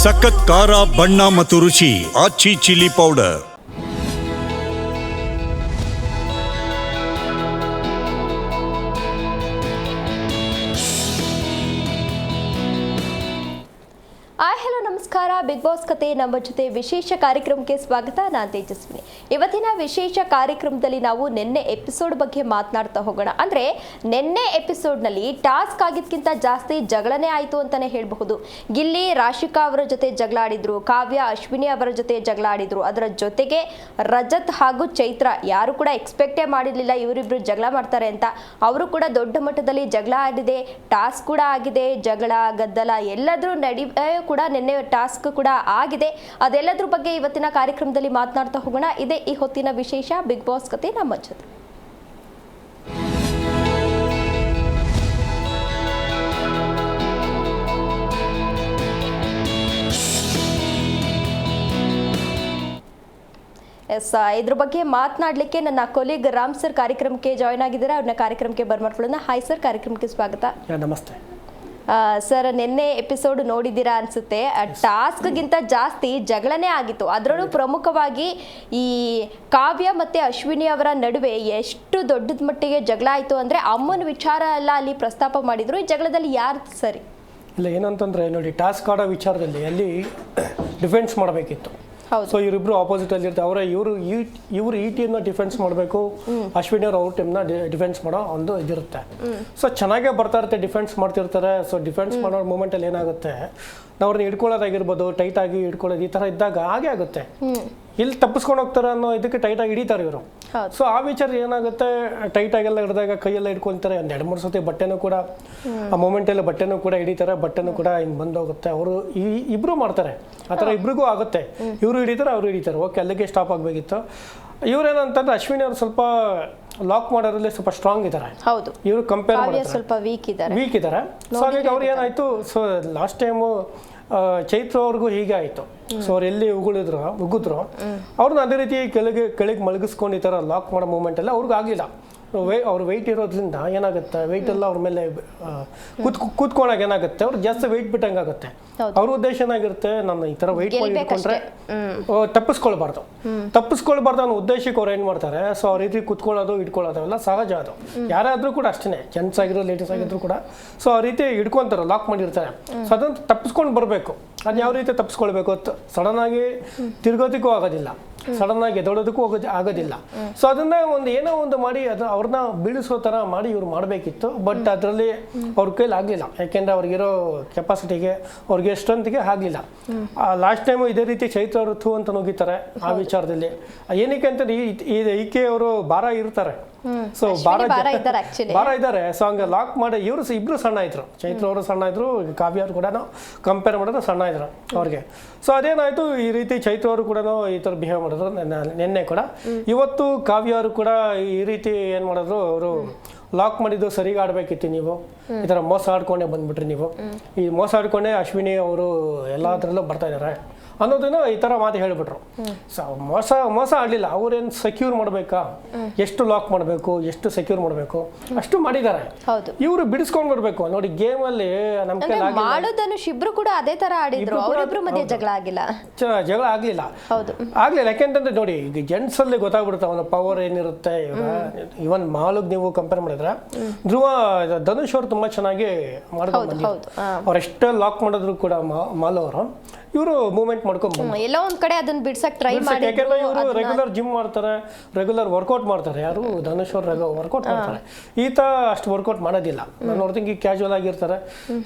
ಸಖತ್ ಖಾರ ಬಣ್ಣ ಮತ್ತು ರುಚಿ ಆಚಿ ಚಿಲ್ಲಿ ಪೌಡರ್. ಹಲೋ ನಮಸ್ಕಾರ. ಬಿಗ್ ಬಾಸ್ ಕತೆ ನಮ್ಮ ಜೊತೆ ವಿಶೇಷ ಕಾರ್ಯಕ್ರಮಕ್ಕೆ ಸ್ವಾಗತ. ನಾನು ತೇಜಸ್ವಿನಿ. ಇವತ್ತಿನ ವಿಶೇಷ ಕಾರ್ಯಕ್ರಮದಲ್ಲಿ ನಾವು ನಿನ್ನೆ ಎಪಿಸೋಡ್ ಬಗ್ಗೆ ಮಾತನಾಡ್ತಾ ಹೋಗೋಣ. ಅಂದರೆ ನಿನ್ನೆ ಎಪಿಸೋಡ್ನಲ್ಲಿ ಟಾಸ್ಕ್ ಆಗಿದ್ಕಿಂತ ಜಾಸ್ತಿ ಜಗಳನೇ ಆಯಿತು ಅಂತಲೇ ಹೇಳಬಹುದು. ಗಿಲ್ಲಿ ರಾಶಿಕಾ ಅವರ ಜೊತೆ ಜಗಳ ಆಡಿದ್ರು, ಕಾವ್ಯ ಅಶ್ವಿನಿ ಅವರ ಜೊತೆ ಜಗಳ ಆಡಿದ್ರು. ಅದರ ಜೊತೆಗೆ ರಜತ್ ಹಾಗೂ ಚೈತ್ರ ಯಾರು ಕೂಡ ಎಕ್ಸ್ಪೆಕ್ಟೇ ಮಾಡಿರಲಿಲ್ಲ ಇವರಿಬ್ರು ಜಗಳ ಮಾಡ್ತಾರೆ ಅಂತ. ಅವರು ಕೂಡ ದೊಡ್ಡ ಮಟ್ಟದಲ್ಲಿ ಜಗಳ ಆಡಿದೆ, ಟಾಸ್ಕ್ ಕೂಡ ಆಗಿದೆ, ಜಗಳ ಗದ್ದಲ ಎಲ್ಲದರ ನಡುವೆ ಕೂಡ ನಿನ್ನೆ ಟಾಸ್ಕ್ ಕೂಡ ಆಗಿದೆ. ಅದೆಲ್ಲದ್ರ ಬಗ್ಗೆ ಇವತ್ತಿನ ಕಾರ್ಯಕ್ರಮದಲ್ಲಿ ಮಾತನಾಡ್ತಾ ಹೋಗೋಣ. ಇದೇ ಈ ಹೊತ್ತಿನ ವಿಶೇಷ ಬಿಗ್ ಬಾಸ್ ಕತೆ ನಮ್ಮ ಜೊತೆ. ಇದ್ರ ಬಗ್ಗೆ ಮಾತನಾಡಲಿಕ್ಕೆ ನನ್ನ ಕೊಲೀಗ್ ರಾಮ್ ಸರ್ ಕಾರ್ಯಕ್ರಮಕ್ಕೆ ಜಾಯ್ನ್ ಆಗಿದ್ದಾರೆ. ಅವ್ರನ್ನ ಕಾರ್ಯಕ್ರಮಕ್ಕೆ ಬರ್ಮಾಡ್ಕೊಳ್ಳೋಣ. ಹಾಯ್ ಸರ್, ಕಾರ್ಯಕ್ರಮಕ್ಕೆ ಸ್ವಾಗತ. ನಮಸ್ತೆ ಸರ್. ನಿನ್ನೆ ಎಪಿಸೋಡ್ ನೋಡಿದ್ದೀರಾ ಅನ್ಸುತ್ತೆ. ಟಾಸ್ಕ್ಗಿಂತ ಜಾಸ್ತಿ ಜಗಳನೇ ಆಗಿತ್ತು. ಅದರಲ್ಲೂ ಪ್ರಮುಖವಾಗಿ ಈ ಕಾವ್ಯ ಮತ್ತೆ ಅಶ್ವಿನಿ ಅವರ ನಡುವೆ ಎಷ್ಟು ದೊಡ್ಡದ ಮಟ್ಟಿಗೆ ಜಗಳ ಆಯಿತು ಅಂದರೆ ಅಮ್ಮನ ವಿಚಾರ ಎಲ್ಲ ಅಲ್ಲಿ ಪ್ರಸ್ತಾಪ ಮಾಡಿದ್ರು. ಈ ಜಗಳದಲ್ಲಿ ಯಾರು ಸರಿ? ಇಲ್ಲ, ಏನಂತಂದರೆ ನೋಡಿ, ಟಾಸ್ಕ್ ಆಡೋ ವಿಚಾರದಲ್ಲಿ ಅಲ್ಲಿ ಡಿಫೆನ್ಸ್ ಮಾಡಬೇಕಿತ್ತು. ಸೊ ಇವರಿಬ್ರು ಆಪೋಸಿಟ್ ಅಲ್ಲಿ ಇರ್ತಾರೆ. ಅವರ ಇವರು ಈ ಟೀಮ್ನ ಡಿಫೆನ್ಸ್ ಮಾಡಬೇಕು, ಅಶ್ವಿನಿ ಅವರು ಅವ್ರ ಟೀಮ್ನ ಡಿಫೆನ್ಸ್ ಮಾಡೋ ಒಂದು ಇದಿರುತ್ತೆ. ಸೊ ಚೆನ್ನಾಗೇ ಬರ್ತಾ ಇರುತ್ತೆ, ಡಿಫೆನ್ಸ್ ಮಾಡ್ತಿರ್ತಾರೆ. ಸೊ ಡಿಫೆನ್ಸ್ ಮಾಡೋ ಮೂಮೆಂಟಲ್ಲಿ ಏನಾಗುತ್ತೆ, ಅವ್ರನ್ನ ಹಿಡ್ಕೊಳ್ಳೋದಾಗಿರ್ಬೋದು, ಟೈಟ್ ಆಗಿ ಹಿಡ್ಕೊಳ್ಳೋದು, ಈ ಥರ ಇದ್ದಾಗ ಹಾಗೆ ಆಗುತ್ತೆ. ಇಲ್ಲಿ ತಪ್ಪಿಸ್ಕೊಂಡು ಹೋಗ್ತಾರೆ ಅನ್ನೋ ಇದಕ್ಕೆ ಟೈಟಾಗಿ ಹಿಡಿತಾರೆ ಇವರು. ಸೊ ಆ ವಿಚಾರ ಏನಾಗುತ್ತೆ, ಟೈಟಾಗೆಲ್ಲ ಹಿಡಿದಾಗ ಕೈಯೆಲ್ಲ ಹಿಡ್ಕೊಳ್ತಾರೆ. ಒಂದು 2-3 ಸತಿ ಬಟ್ಟೆನೂ ಕೂಡ ಆ ಮೂಮೆಂಟಲ್ಲಿ ಬಟ್ಟೆನೂ ಕೂಡ ಹಿಡಿತಾರೆ, ಬಟ್ಟೆನೂ ಕೂಡ ಹಿಂಗೆ ಬಂದೋಗುತ್ತೆ. ಅವರು ಇಬ್ಬರು ಮಾಡ್ತಾರೆ ಆ ಥರ, ಇಬ್ರಿಗೂ ಆಗುತ್ತೆ. ಇವರು ಹಿಡಿತಾರೆ, ಅವರು ಹಿಡಿತಾರೆ. ಓಕೆ, ಅಲ್ಲಿಗೆ ಸ್ಟಾಪ್ ಆಗಬೇಕಿತ್ತು. ಇವ್ರೇನಂತಂದ್ರೆ ಅಶ್ವಿನಿ ಅವರು ಸ್ವಲ್ಪ ಲಾಕ್ ಮಾಡೋದ್ರಲ್ಲಿ ಸ್ವಲ್ಪ ಸ್ಟ್ರಾಂಗ್ ಇದ್ದಾರೆ. ಹೌದು, ಇವರು ಕಂಪೇರ್ ಮಾಡಿದ್ರೆ ಸ್ವಲ್ಪ ವೀಕ್ ಇದ್ದಾರೆ. ಸೊ ಹಾಗಾಗಿ ಅವ್ರು ಏನಾಯ್ತು, ಸೊ ಲಾಸ್ಟ್ ಟೈಮು ಚೈತ್ರ ಅವ್ರಿಗೂ ಹೀಗೆ ಆಯಿತು. ಸೊ ಅವ್ರು ಎಲ್ಲಿ ಉಗಿದ್ರು ಅವ್ರನ್ನ ಅದೇ ರೀತಿ ಕೆಳಗೆ ಮಲಗಿಸ್ಕೊಂಡು ಈ ಥರ ಲಾಕ್ ಮಾಡೋ ಮೂಮೆಂಟಲ್ಲಿ ಅವ್ರಿಗೆ ಆಗಲಿಲ್ಲ. ಅವ್ರ ವೆಯ್ಟ್ ಇರೋದ್ರಿಂದ ಏನಾಗುತ್ತೆ, ವೆಯ್ಟ್ ಎಲ್ಲ ಅವ್ರ ಮೇಲೆ ಕೂತ್ಕೊಂಡಾಗ ಏನಾಗುತ್ತೆ, ಅವ್ರು ಜಾಸ್ತಿ ವೆಯ್ಟ್ ಬಿಟ್ಟಂಗೆ ಆಗುತ್ತೆ. ಅವ್ರ ಉದ್ದೇಶ ಏನಾಗಿರುತ್ತೆ, ನಾನು ಈ ಥರ ವೆಯ್ಟ್ ಮಾಡಿ ಇಟ್ಕೊಂಡ್ರೆ ತಪ್ಪಿಸ್ಕೊಳ್ಬಾರ್ದು ಅನ್ನೋ ಉದ್ದೇಶಕ್ಕೆ ಅವ್ರು ಏನು ಮಾಡ್ತಾರೆ. ಸೊ ಆ ರೀತಿ ಕೂತ್ಕೊಳ್ಳೋದು ಇಟ್ಕೊಳ್ಳೋದು ಎಲ್ಲ ಸಹಜ. ಅದು ಯಾರಾದರೂ ಕೂಡ ಅಷ್ಟೇ, ಜೆಂಟ್ಸ್ ಆಗಿರೋ ಲೇಡೀಸ್ ಆಗಿದ್ರು ಕೂಡ ಸೊ ಆ ರೀತಿ ಹಿಡ್ಕೊಂತಾರೆ, ಲಾಕ್ ಮಾಡಿರ್ತಾರೆ. ಸೊ ಅದನ್ನು ತಪ್ಪಿಸ್ಕೊಂಡು ಬರಬೇಕು. ಅದು ಯಾವ ರೀತಿ ತಪ್ಪಿಸ್ಕೊಳ್ಬೇಕು, ಸಡನ್ ಆಗಿ ತಿರ್ಗೋದಕ್ಕೂ ಆಗೋದಿಲ್ಲ, ಸಡನ್ ಆಗಿ ಎದೋಡೋದಕ್ಕೂ ಆಗೋದಿಲ್ಲ. ಸೊ ಅದನ್ನ ಏನೋ ಒಂದು ಮಾಡಿ ಅವ್ರನ್ನ ಬೀಳಿಸೋ ಥರ ಮಾಡಿ ಇವ್ರು ಮಾಡಬೇಕಿತ್ತು. ಬಟ್ ಅದರಲ್ಲಿ ಅವ್ರ ಕೈಲಿ ಆಗಲಿಲ್ಲ. ಯಾಕೆಂದರೆ ಅವ್ರಿಗಿರೋ ಕೆಪಾಸಿಟಿಗೆ, ಅವ್ರಿಗೆ ಸ್ಟ್ರೆಂತ್ಗೆ ಆಗಲಿಲ್ಲ. ಲಾಸ್ಟ್ ಟೈಮು ಇದೇ ರೀತಿ ಚೈತ್ರ ಅವರು ಥೂ ಅಂತ ನುಗ್ಗಿತಾರೆ ಆ ವಿಚಾರದಲ್ಲಿ. ಏನಕ್ಕೆ ಅಂತಂದ್ರೆ ಈಕೆ ಅವರು ಭಾರ ಇರ್ತಾರೆ. ಸೊ ಭಾರ ಇದ್ದಾರೆ. ಸೊ ಹಂಗೆ ಲಾಕ್ ಮಾಡಿ ಇವರು ಇಬ್ರು ಸಣ್ಣ ಇದ್ರು, ಚೈತ್ರ ಅವರು ಸಣ್ಣ ಇದ್ರು, ಕಾವ್ಯ ಅವರು ಕೂಡ ಕಂಪೇರ್ ಮಾಡಿದ್ರೆ ಸಣ್ಣ ಇದ್ರು ಅವ್ರಿಗೆ. ಸೊ ಅದೇನಾಯ್ತು, ಈ ರೀತಿ ಚೈತ್ರ ಅವರು ಕೂಡ ಈ ಥರ ಬಿಹೇವ್ ಮಾಡಿದ್ರು ನಿನ್ನೆ ಕೂಡ. ಇವತ್ತು ಕಾವ್ಯ ಅವರು ಕೂಡ ಈ ರೀತಿ ಏನು ಮಾಡಿದ್ರು, ಅವರು ಲಾಕ್ ಮಾಡಿದ್ದು ಸರಿಗೆ ಆಡಬೇಕಿತ್ತು. ನೀವು ಈ ಥರ ಮೋಸ ಆಡ್ಕೊಂಡೇ ಬಂದ್ಬಿಟ್ರಿ. ನೀವು ಈ ಮೋಸ ಆಡ್ಕೊಂಡೇ ಅಶ್ವಿನಿ ಅವರು ಎಲ್ಲದರಲ್ಲೂ ಬರ್ತಾ ಇದ್ದಾರೆ ಅನ್ನೋದನ್ನ ಈ ಥರ ಮಾತು ಹೇಳಿಬಿಟ್ರು. ಸೊ ಮೋಸ ಆಡಲಿಲ್ಲ. ಅವ್ರೇನು ಸೆಕ್ಯೂರ್ ಮಾಡಬೇಕಾ, ಎಷ್ಟು ಲಾಕ್ ಮಾಡಬೇಕು, ಎಷ್ಟು ಸೆಕ್ಯೂರ್ ಮಾಡಬೇಕು ಅಷ್ಟು ಮಾಡಿದ್ದಾರೆ. ಇವರು ಬಿಡಿಸ್ಕೊಂಡು ಬರ್ಬೇಕು. ನೋಡಿ, ಗೇಮಲ್ಲಿ ನಮ್ಮ ಇಬ್ರು ಕೂಡ ಅದೇ ತರ ಆಡಿದ್ರು, ಜಗಳ ಆಗಲಿಲ್ಲ. ಯಾಕೆಂತಂದ್ರೆ ನೋಡಿ, ಈಗ ಜೆಂಟ್ಸ್ ಅಲ್ಲಿ ಗೊತ್ತಾಗ್ಬಿಡುತ್ತೆ ಅವನ ಪವರ್ ಏನಿರುತ್ತೆ. ಇವನ್ ಮಾಲುಗ್ ನೀವು ಕಂಪೇರ್ ಮಾಡಿದ್ರೆ ಧನುಷ್ ಅವರು ತುಂಬಾ ಚೆನ್ನಾಗಿ ಮಾಡಿದ್ರು. ಅವ್ರು ಎಷ್ಟೇ ಲಾಕ್ ಮಾಡಿದ್ರು ಕೂಡ ಮಾಲು ಅವರು ಇವರು ಮೂವ್ಮೆಂಟ್ ಮಾಡ್ಕೊಂಡು ಎಲ್ಲೋ ಒಂದ್ ಕಡೆ ಅದನ್ನ ಬಿಡ್ಸಕ್ ಟ್ರೈ ಮಾಡಿ. ಯಾಕೆಂದ್ರೆ ಇವರು ರೆಗ್ಯುಲರ್ ಜಿಮ್ ಮಾಡ್ತಾರೆ, ರೆಗ್ಯುಲರ್ ವರ್ಕೌಟ್ ಮಾಡ್ತಾರೆ. ಯಾರು ಧನುಷ್ ಅವರು ವರ್ಕೌಟ್ ಮಾಡ್ತಾರೆ. ಈತ ಅಷ್ಟು ವರ್ಕೌಟ್ ಮಾಡೋದಿಲ್ಲ. ನಾನು ನೋಡ್ತೀನಿ ಕ್ಯಾಶುವಲ್ ಆಗಿರ್ತಾರೆ.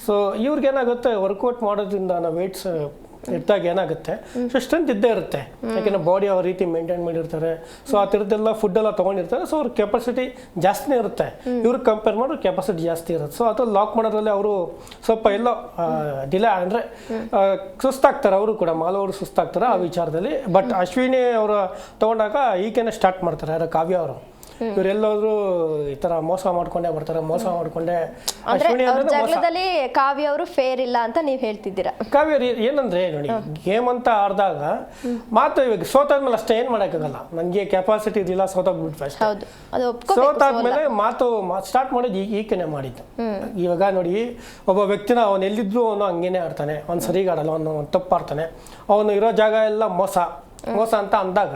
ಸೊ ಇವ್ರಿಗೆ ಏನಾಗುತ್ತೆ, ವರ್ಕೌಟ್ ಮಾಡೋದ್ರಿಂದ ನಾವು ವೇಟ್ಸ್ ಇಟ್ಟಾಗ ಏನಾಗುತ್ತೆ, ಸೊ ಸ್ಟ್ರೆಂತ್ ಇದ್ದೇ ಇರುತ್ತೆ. ಯಾಕೆಂದ್ರೆ ಬಾಡಿ ಅವ್ರ ರೀತಿ ಮೇಂಟೈನ್ ಮಾಡಿರ್ತಾರೆ. ಸೊ ಆ ಥರದ್ದೆಲ್ಲ ಫುಡ್ ಎಲ್ಲ ತೊಗೊಂಡಿರ್ತಾರೆ. ಸೊ ಅವ್ರ ಕೆಪಾಸಿಟಿ ಜಾಸ್ತಿನೇ ಇರುತ್ತೆ. ಇವ್ರಿಗೆ ಕಂಪೇರ್ ಮಾಡಿದ್ರೆ ಕೆಪಾಸಿಟಿ ಜಾಸ್ತಿ ಇರುತ್ತೆ. ಸೊ ಅದು ಲಾಕ್ ಮಾಡೋದ್ರಲ್ಲಿ ಅವರು ಸ್ವಲ್ಪ ಎಲ್ಲೋ ಡಿಲೇ ಅಂದರೆ ಸುಸ್ತಾಗ್ತಾರೆ. ಅವರು ಕೂಡ ಮಾಲವರು ಸುಸ್ತಾಗ್ತಾರೆ ಆ ವಿಚಾರದಲ್ಲಿ. ಬಟ್ ಅಶ್ವಿನಿ ಅವರು ತೊಗೊಂಡಾಗ ಈಕೆನೇ ಸ್ಟಾರ್ಟ್ ಮಾಡ್ತಾರೆ, ಯಾರು ಕಾವ್ಯ ಅವರು. ಇವರೆಲ್ಲೋದ್ರು ಈ ತರ ಮೋಸ ಮಾಡ್ಕೊಂಡೇ ಬರ್ತಾರೆ, ಮೋಸ ಮಾಡ್ಕೊಂಡೆ. ಅಂದ್ರೆ ಅಶ್ವಿನಿ ಅವ್ರ ಅಂದ್ರೆ ಮೋಸ. ಜಗಳದಲ್ಲಿ ಕಾವ್ಯ ಅವರು ಫೇರ್ ಇಲ್ಲ ಅಂತ ನೀವ್ ಹೇಳ್ತಿದ್ದೀರಾ. ಕಾವೇರಿ ಏನಂದ್ರೆ ನೋಡಿ, ಗೇಮ್ ಅಂತ ಆಡಿದಾಗ ಮಾತು ಇವಾಗ ಸೋತಾದ್ಮೇಲೆ ಅಷ್ಟೇ ಏನ್ ಮಾಡಕ್ಕಾಗಲ್ಲ, ನನ್ಗೆ ಕೆಪಾಸಿಟಿ ಇದಿಲ್ಲ, ಸೋತೋಗ್ಬಿಟ್ರೆ ಅಷ್ಟೇ. ಹೌದು, ಅದು ಒಪ್ಕೋಬೇಕು. ಸೋತಾದ್ಮೇಲೆ ಮಾತು ಸ್ಟಾರ್ಟ್ ಮಾಡೋದು ಈಕೆನೆ ಮಾಡಿದ್ದು. ಇವಾಗ ನೋಡಿ, ಒಬ್ಬ ವ್ಯಕ್ತಿನ ಅವನು ಎಲ್ಲಿದ್ರು ಅವನು ಹಂಗೇನೆ ಆಡ್ತಾನೆ, ಅವ್ನು ಸರಿಗ ಆಡಲ್ಲ, ಅವನು ತಪ್ಪಾಡ್ತಾನೆ, ಅವನು ಇರೋ ಜಾಗ ಎಲ್ಲ ಮೋಸ ಅಂತ ಅಂದಾಗ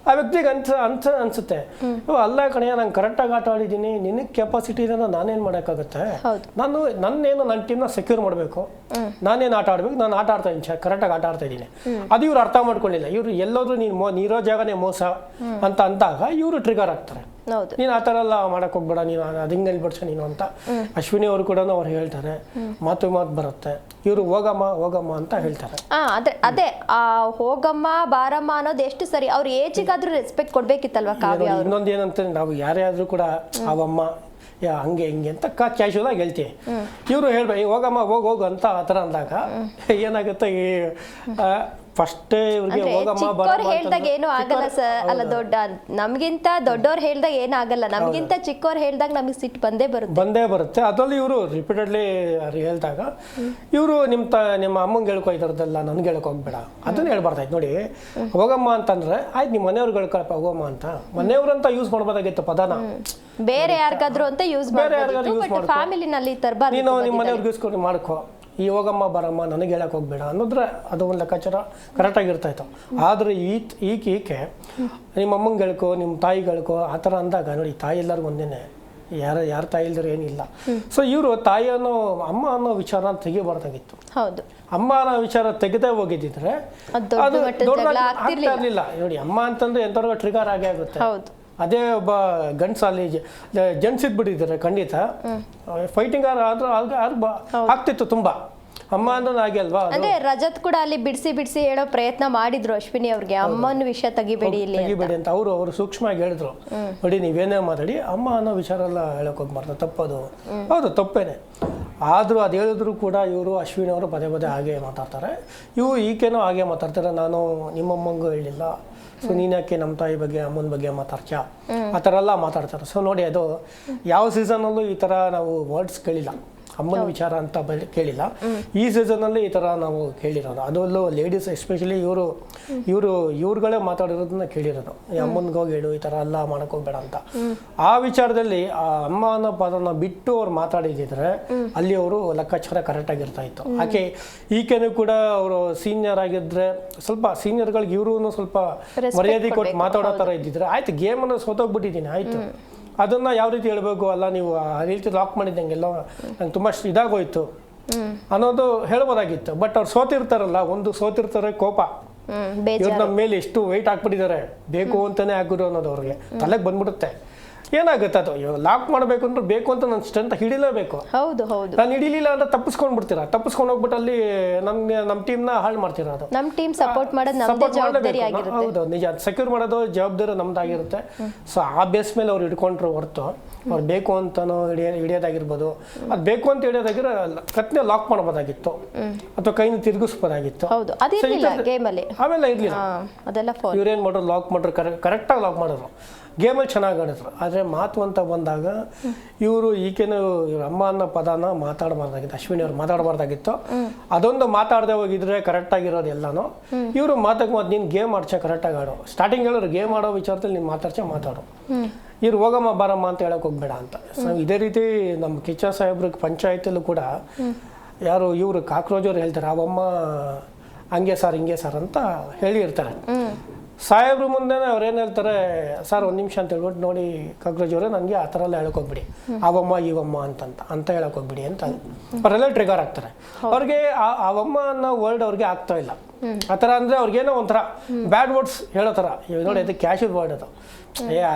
ಆ ವ್ಯಕ್ತಿಗೆ ಅನ್ಸುತ್ತೆ, ಅಲ್ಲ ಕಣೆ, ನಾನು ಕರೆಕ್ಟಾಗಿ ಆಟ ಆಡಿದ್ದೀನಿ, ನಿನಗೆ ಕೆಪಾಸಿಟಿ ಇದೆ, ನಾನೇನು ಮಾಡೋಕ್ಕಾಗುತ್ತೆ, ನನ್ನೇನು ನನ್ನ ಟೀಮ್ನ ಸೆಕ್ಯೂರ್ ಮಾಡಬೇಕು, ನಾನೇನು ಆಟ ಆಡ್ಬೇಕು, ನಾನು ಆಟ ಆಡ್ತಾ ಇದ್ದೀನಿ, ಕರೆಕ್ಟಾಗಿ ಆಟ ಆಡ್ತಾ ಇದ್ದೀನಿ. ಅದು ಇವ್ರು ಅರ್ಥ ಮಾಡ್ಕೊಳ್ಳಿಲ್ಲ. ಇವ್ರು ಎಲ್ಲೋದ್ರೂ ನೀರೋ ಜಾಗನೇ ಮೋಸ ಅಂತ ಅಂದಾಗ ಇವರು ಟ್ರಿಗರ್ ಆಗ್ತಾರೆ. ನೀನು ಆ ಥರ ಎಲ್ಲ ಮಾಡಕ್ ಹೋಗ್ಬೇಡ, ನೀನು ಅದು ಹಿಂಗೆ ಹೇಳ್ಬಿಡ್ಸ ನೀನು ಅಂತ. ಅಶ್ವಿನಿ ಅವರು ಕೂಡ ಅವ್ರು ಹೇಳ್ತಾರೆ, ಮಾತು ಬರುತ್ತೆ, ಇವರು ಹೋಗಮ್ಮ ಅಂತ ಹೇಳ್ತಾರೆ. ಅದೇ ಹೋಗಮ್ಮ ಬಾರಮ್ಮ ಅನ್ನೋದು ಎಷ್ಟು ಸರಿ, ಅವ್ರ ಏಜಿಗಾದ್ರೂ ರೆಸ್ಪೆಕ್ಟ್ ಕೊಡ್ಬೇಕಿತ್ತಲ್ವಾ ಕಾವ್ಯ. ಇನ್ನೊಂದು ಏನಂತ, ನಾವು ಯಾರೇ ಆದ್ರೂ ಕೂಡ ಅವಮ್ಮ ಹಂಗೆ ಹಿಂಗೆ ಅಂತ ಕ್ಯಾಶುವಲ್ ಆಗಿ ಹೇಳ್ತೀವಿ. ಇವರು ಹೇಳ್ಬೇಕು ಹೋಗಮ್ಮ ಹೋಗು ಅಂತ ಆ ಥರ ಅಂದಾಗ ಏನಾಗುತ್ತೆ, ಈ ಫಸ್ಟ್ ಇವ್ರಿಗೆ ಹೋಗಮ್ಮ ಹೇಳ್ದಾಗ ಏನು ಆಗಲ್ಲ ಸರ್. ಅಲ್ಲ, ನಮ್ಗಿಂತ ದೊಡ್ಡವ್ರು ಹೇಳ್ದಾಗ ಏನು ಆಗಲ್ಲ, ನಮ್ಗಿಂತ ಚಿಕ್ಕವ್ರು ಹೇಳ್ದಾಗ ನಮಗೆ ಸಿಟ್ಟು ಬಂದೇ ಬರುತ್ತೆ. ಅದ್ರಲ್ಲಿ ಇವರು ರಿಪೀಟೆಡ್ಲಿ ಹೇಳ್ದಾಗ ಇವರು ನಿಮ್ಮ ಅಮ್ಮಂಗೆ ಹೇಳ್ಕೊಯ್ತಾರದಲ್ಲ, ನನ್ಗೆ ಹೇಳ್ಕೊ ಹೋಗ್ಬೇಡ ಅದನ್ನ ಹೇಳ್ಬಾರ್ದಾಯ್ತು. ನೋಡಿ, ಹೋಗಮ್ಮ ಅಂತಂದ್ರೆ ಆಯ್ತು, ನಿಮ್ಮ ಮನೆಯವ್ರಿಗೆ ಹೇಳ್ಕೊಳಪ್ಪ ಹೋಗಮ್ಮ ಅಂತ, ಮನೆಯವ್ರಂತ ಯೂಸ್ ಮಾಡ್ಬೋದಾಗಿತ್ತು ಪದನ, ಬೇರೆ ಯಾರಿಗಾದ್ರೂ ಅಂತ ಯೂಸ್ ಫ್ಯಾಮಿಲಿನಲ್ಲಿ ತರಬಾರ್ದು. ನೀನು ನಿಮ್ಮ ಮನೆಯವ್ರಿಗೆ ಯೂಸ್ ಮಾಡ್ಕೋ, ಈ ಹೋಗಮ್ಮ ಬರಮ್ಮ ನನಗೆ ಹೇಳಕ್ ಹೋಗ್ಬೇಡ ಅನ್ನೋದ್ರೆ ಅದು ಒಂದು ಲೆಕ್ಕಾಚಾರ ಕರೆಕ್ಟಾಗಿರ್ತಾ ಇತ್ತು. ಆದರೆ ಈಕೆ ನಿಮ್ಮ ಅಮ್ಮಂಗೆ ಹೇಳ್ಕೊ, ನಿಮ್ಮ ತಾಯಿಗೆ ಹೇಳ್ಕೊ ಆ ಥರ ಅಂದಾಗ ನೋಡಿ, ತಾಯಿ ಎಲ್ಲರಿಗೂ ಒಂದೇನೆ, ಯಾರ ತಾಯಿ ಇಲ್ದ್ರೆ ಏನಿಲ್ಲ. ಸೊ ಇವರು ತಾಯಿ ಅಮ್ಮ ಅನ್ನೋ ವಿಚಾರ ತೆಗಿಬಾರ್ದಾಗಿತ್ತು. ಅಮ್ಮ ಅನ್ನೋ ವಿಚಾರ ತೆಗೆದೇ ಹೋಗಿದ್ದಿದ್ರೆ ಅದು ದೊಡ್ಡದಾಗಿ ಇರಲಿಲ್ಲ. ನೋಡಿ, ಅಮ್ಮ ಅಂತಂದ್ರೆ ಎಂಥವ್ರಿಗೂ ಟ್ರಿಗರ್ ಆಗೇ ಆಗುತ್ತೆ. ಅದೇ ಒಬ್ಬ ಗಂಡ್ಸಲ್ಲಿ ಜೆಂಟ್ಸ್ ಇದ್ಬಿಟ್ಟಿದ್ದಾರೆ, ಖಂಡಿತ ಫೈಟಿಂಗ್ ಆದ್ರೂ ಆಗ್ತಿತ್ತು ತುಂಬಾ. ಅಮ್ಮ ಅಂದ್ರೆ ಹಾಗೆ ಅಲ್ವಾ. ಅಂದ್ರೆ ರಜತ್ ಕೂಡ ಅಲ್ಲಿ ಬಿಡಿಸಿ ಹೇಳೋ ಪ್ರಯತ್ನ ಮಾಡಿದ್ರು ಅಶ್ವಿನಿ ಅವ್ರಿಗೆ, ಅಮ್ಮನ ವಿಷಯ ತೆಗಿಬೇಡಿ ಅಂತ. ಅವರು ಸೂಕ್ಷ್ಮವಾಗಿ ಹೇಳಿದ್ರು, ನೋಡಿ ನೀವೇನೇ ಮಾತಾಡಿ ಅಮ್ಮ ಅನ್ನೋ ವಿಚಾರ ಎಲ್ಲ ಹೇಳಕ್ ಹೋಗ್ಬಾರ್ದು, ತಪ್ಪದು. ಹೌದು, ತಪ್ಪೇನೆ. ಆದ್ರೂ ಅದು ಹೇಳಿದ್ರು ಕೂಡ ಇವರು ಅಶ್ವಿನಿ ಅವರು ಪದೇ ಹಾಗೆ ಮಾತಾಡ್ತಾರೆ. ಈಕೆನೋ ಹಾಗೆ ಮಾತಾಡ್ತಾರೆ, ನಾನು ನಿಮ್ಮಮ್ಮಂಗೂ ಹೇಳಿಲ್ಲ, ಸೊ ನೀನು ಯಾಕೆ ನಮ್ಮ ತಾಯಿ ಬಗ್ಗೆ ಅಮ್ಮನ ಬಗ್ಗೆ ಮಾತಾಡ್ತೀಯ, ಆ ಥರ ಎಲ್ಲ ಮಾತಾಡ್ತಾರೆ. ಸೊ ನೋಡಿ, ಅದು ಯಾವ ಸೀಸನಲ್ಲೂ ಈ ಥರ ನಾವು ವರ್ಡ್ಸ್ ಕೇಳಿಲ್ಲ, ಅಮ್ಮನ ವಿಚಾರ ಅಂತ ಕೇಳಿಲ್ಲ. ಈ ಸೀಸನಲ್ಲಿ ಈ ಥರ ನಾವು ಕೇಳಿರೋದು, ಅದರಲ್ಲೂ ಲೇಡೀಸ್ ಎಸ್ಪೆಷಲಿ ಇವ್ರುಗಳೇ ಮಾತಾಡಿರೋದನ್ನ ಕೇಳಿರೋದು. ಈ ಅಮ್ಮನಿಗೆ ಹೋಗಿ ಹೇಳು, ಈ ಥರ ಎಲ್ಲ ಹೋಗ್ಬೇಡ ಅಂತ. ಆ ವಿಚಾರದಲ್ಲಿ ಆ ಅಮ್ಮ ಅನ್ನೋ ಪದನ ಬಿಟ್ಟು ಅವ್ರು ಮಾತಾಡಿದ್ರೆ ಅಲ್ಲಿ ಅವರು ಲೆಕ್ಕಾಚಾರ ಕರೆಕ್ಟಾಗಿರ್ತಾ ಇತ್ತು. ಈಕೆನೂ ಕೂಡ ಅವರು ಸೀನಿಯರ್ ಆಗಿದ್ರೆ, ಸ್ವಲ್ಪ ಸೀನಿಯರ್ಗಳಿಗೆ ಇವ್ರೂ ಸ್ವಲ್ಪ ಮರ್ಯಾದೆ ಕೊಟ್ಟು ಮಾತಾಡೋ ಥರ ಇದ್ದಿದ್ರೆ ಆಯ್ತು, ಗೇಮನ್ನು ಸೋತೋಗ್ಬಿಟ್ಟಿದ್ದೀನಿ ಆಯ್ತು, ಅದನ್ನ ಯಾವ ರೀತಿ ಹೇಳ್ಬೇಕು, ಅಲ್ಲ ನೀವು ಆ ರೀತಿ ಲಾಕ್ ಮಾಡಿದಂಗೆಲ್ಲ ನಂಗೆ ತುಂಬ ಇದಾಗೋಯ್ತು ಅನ್ನೋದು ಹೇಳ್ಬೋದಾಗಿತ್ತು. ಬಟ್ ಅವ್ರು ಸೋತಿರ್ತಾರೆ, ಕೋಪ, ಇವ್ರು ನಮ್ಮ ಮೇಲೆ ಎಷ್ಟು ವೆಯ್ಟ್ ಹಾಕ್ಬಿಟ್ಟಿದ್ದಾರೆ, ಬೇಕು ಅಂತಾನೆ ಹಾಕಿದ್ರು ಅನ್ನೋದು ಅವ್ರಿಗೆ ತಲೆಗೆ ಬಂದ್ಬಿಡುತ್ತೆ. ಏನಾಗುತ್ತೆ ಅದು, ಲಾಕ್ ಮಾಡಬೇಕು ಅಂದ್ರೆ ಬೇಕು ಅಂತ ನನ್ನ ಸ್ಟ್ರೆಂತ್ ಹಿಡಿಲೇಬೇಕು. ನಾನು ಹಿಡಿಲಿಲ್ಲ ಅಂದ್ರೆ ತಪ್ಪಿಸ್ಕೊಂಡ್ಬಿಡ್ತೀರಾ, ತಪ್ಪಿಸ್ಕೊಂಡು ಹೋಗ್ಬಿಟ್ಟು ಅಲ್ಲಿ ನಮ್ಮ ಟೀಮ್ನ ಹಾಳು ಮಾಡ್ತೀರಾ. ಅದು ನಮ್ಮ ಟೀಮ್ ಸಪೋರ್ಟ್ ಮಾಡಬೇಕು. ಹೌದು, ನಿಜ, ಸೆಕ್ಯೂರ್ ಮಾಡೋದು ಜವಾಬ್ದಾರಿ ನಮ್ದಾಗಿರುತ್ತೆ. ಸೊ ಆ ಬೇಸ್ ಮೇಲೆ ಅವ್ರು ಹಿಡ್ಕೊಂಡ್ರು ಹೊರತು ಅವ್ರು ಬೇಕು ಅಂತಾನೋ ಹಿಡಿಯೋದಾಗಿರ್ಬೋದು, ಅದು ಬೇಕು ಅಂತ ಹಿಡಿಯೋದಾಗಿರೋ ಕತ್ನೆ ಲಾಕ್ ಮಾಡ್ಬೋದಾಗಿತ್ತು ಅಥವಾ ಕೈನ ತಿರುಗಿಸ್ಬೋದಾಗಿತ್ತು. ಆಮೇಲೆ ಇರ್ಲಿಲ್ಲ, ಇವ್ರೇನ್ ಮಾಡ್ರು, ಲಾಕ್ ಮಾಡ್ರು, ಕರೆಕ್ಟಾಗಿ ಲಾಕ್ ಮಾಡಿದ್ರು, ಗೇಮಲ್ಲಿ ಚೆನ್ನಾಗಿ ಆಡಿದ್ರು. ಆದರೆ ಮಾತು ಅಂತ ಬಂದಾಗ ಈಕೆನೂ ಇವ್ರ ಅಮ್ಮ ಅನ್ನೋ ಪದನ ಮಾತಾಡಬಾರ್ದಾಗಿತ್ತು, ಅಶ್ವಿನಿ ಅವ್ರು ಮಾತಾಡಬಾರ್ದಾಗಿತ್ತು. ಅದೊಂದು ಮಾತಾಡದೆ ಹೋಗಿದ್ರೆ ಕರೆಕ್ಟಾಗಿರೋದು ಎಲ್ಲನೂ. ಇವರು ನೀನು ಗೇಮ್ ಆಡ್ಚೆ ಕರೆಕ್ಟಾಗಿ ಆಡೋ, ಸ್ಟಾರ್ಟಿಂಗ್ ಹೇಳೋರು ಗೇಮ್ ಆಡೋ ವಿಚಾರದಲ್ಲಿ ನೀನು ಮಾತಾಡು, ಇವ್ರು ಹೋಗಮ್ಮ ಬಾರಮ್ಮ ಅಂತ ಹೇಳಕ್ ಹೋಗ್ಬೇಡ ಅಂತ. ಇದೇ ರೀತಿ ನಮ್ಮ ಕಿಚ್ಚ ಸಾಹೇಬ್ರಿಗೆ ಪಂಚಾಯತಲ್ಲೂ ಕೂಡ ಇವರು ಕಾಕ್ರೋಜ್ ಅವ್ರು ಹೇಳ್ತಾರೆ, ಅವಮ್ಮ ಹಂಗೆ ಸರ್ ಹಿಂಗೆ ಸರ್ ಅಂತ ಹೇಳಿರ್ತಾರೆ. ಸಾಹೇಬ್ರು ಮುಂದೆ ಅವ್ರೇನು ಹೇಳ್ತಾರೆ, ಸರ್ ಒಂದು ನಿಮಿಷ ಅಂತ ಹೇಳ್ಬಿಟ್ಟು, ನೋಡಿ ಕಾಕ್ರೋಜ್ ಅವರೇ, ನನಗೆ ಆ ಥರ ಎಲ್ಲ ಹೇಳಕ್ ಹೋಗ್ಬಿಡಿ, ಅವಮ್ಮ ಇವಮ್ಮ ಅಂತ ಹೇಳಕ್ ಹೋಗ್ಬಿಡಿ ಅಂತ ಅವರೆಲ್ಲ ಟ್ರಿಗರ್ ಆಗ್ತಾರೆ. ಅವ್ರಿಗೆ ಅವಮ್ಮ ಅನ್ನೋ ವರ್ಡ್ ಅವ್ರಿಗೆ ಆಗ್ತಾ ಇಲ್ಲ. ಆ ಥರ ಅಂದರೆ ಅವ್ರಿಗೇನೋ ಒಂಥರ ಬ್ಯಾಡ್ ವರ್ಡ್ಸ್ ಹೇಳೋ ಥರ. ನೋಡಿ, ಅದು ಕ್ಯಾಶುವಲ್ ವರ್ಡ್ ಅದು.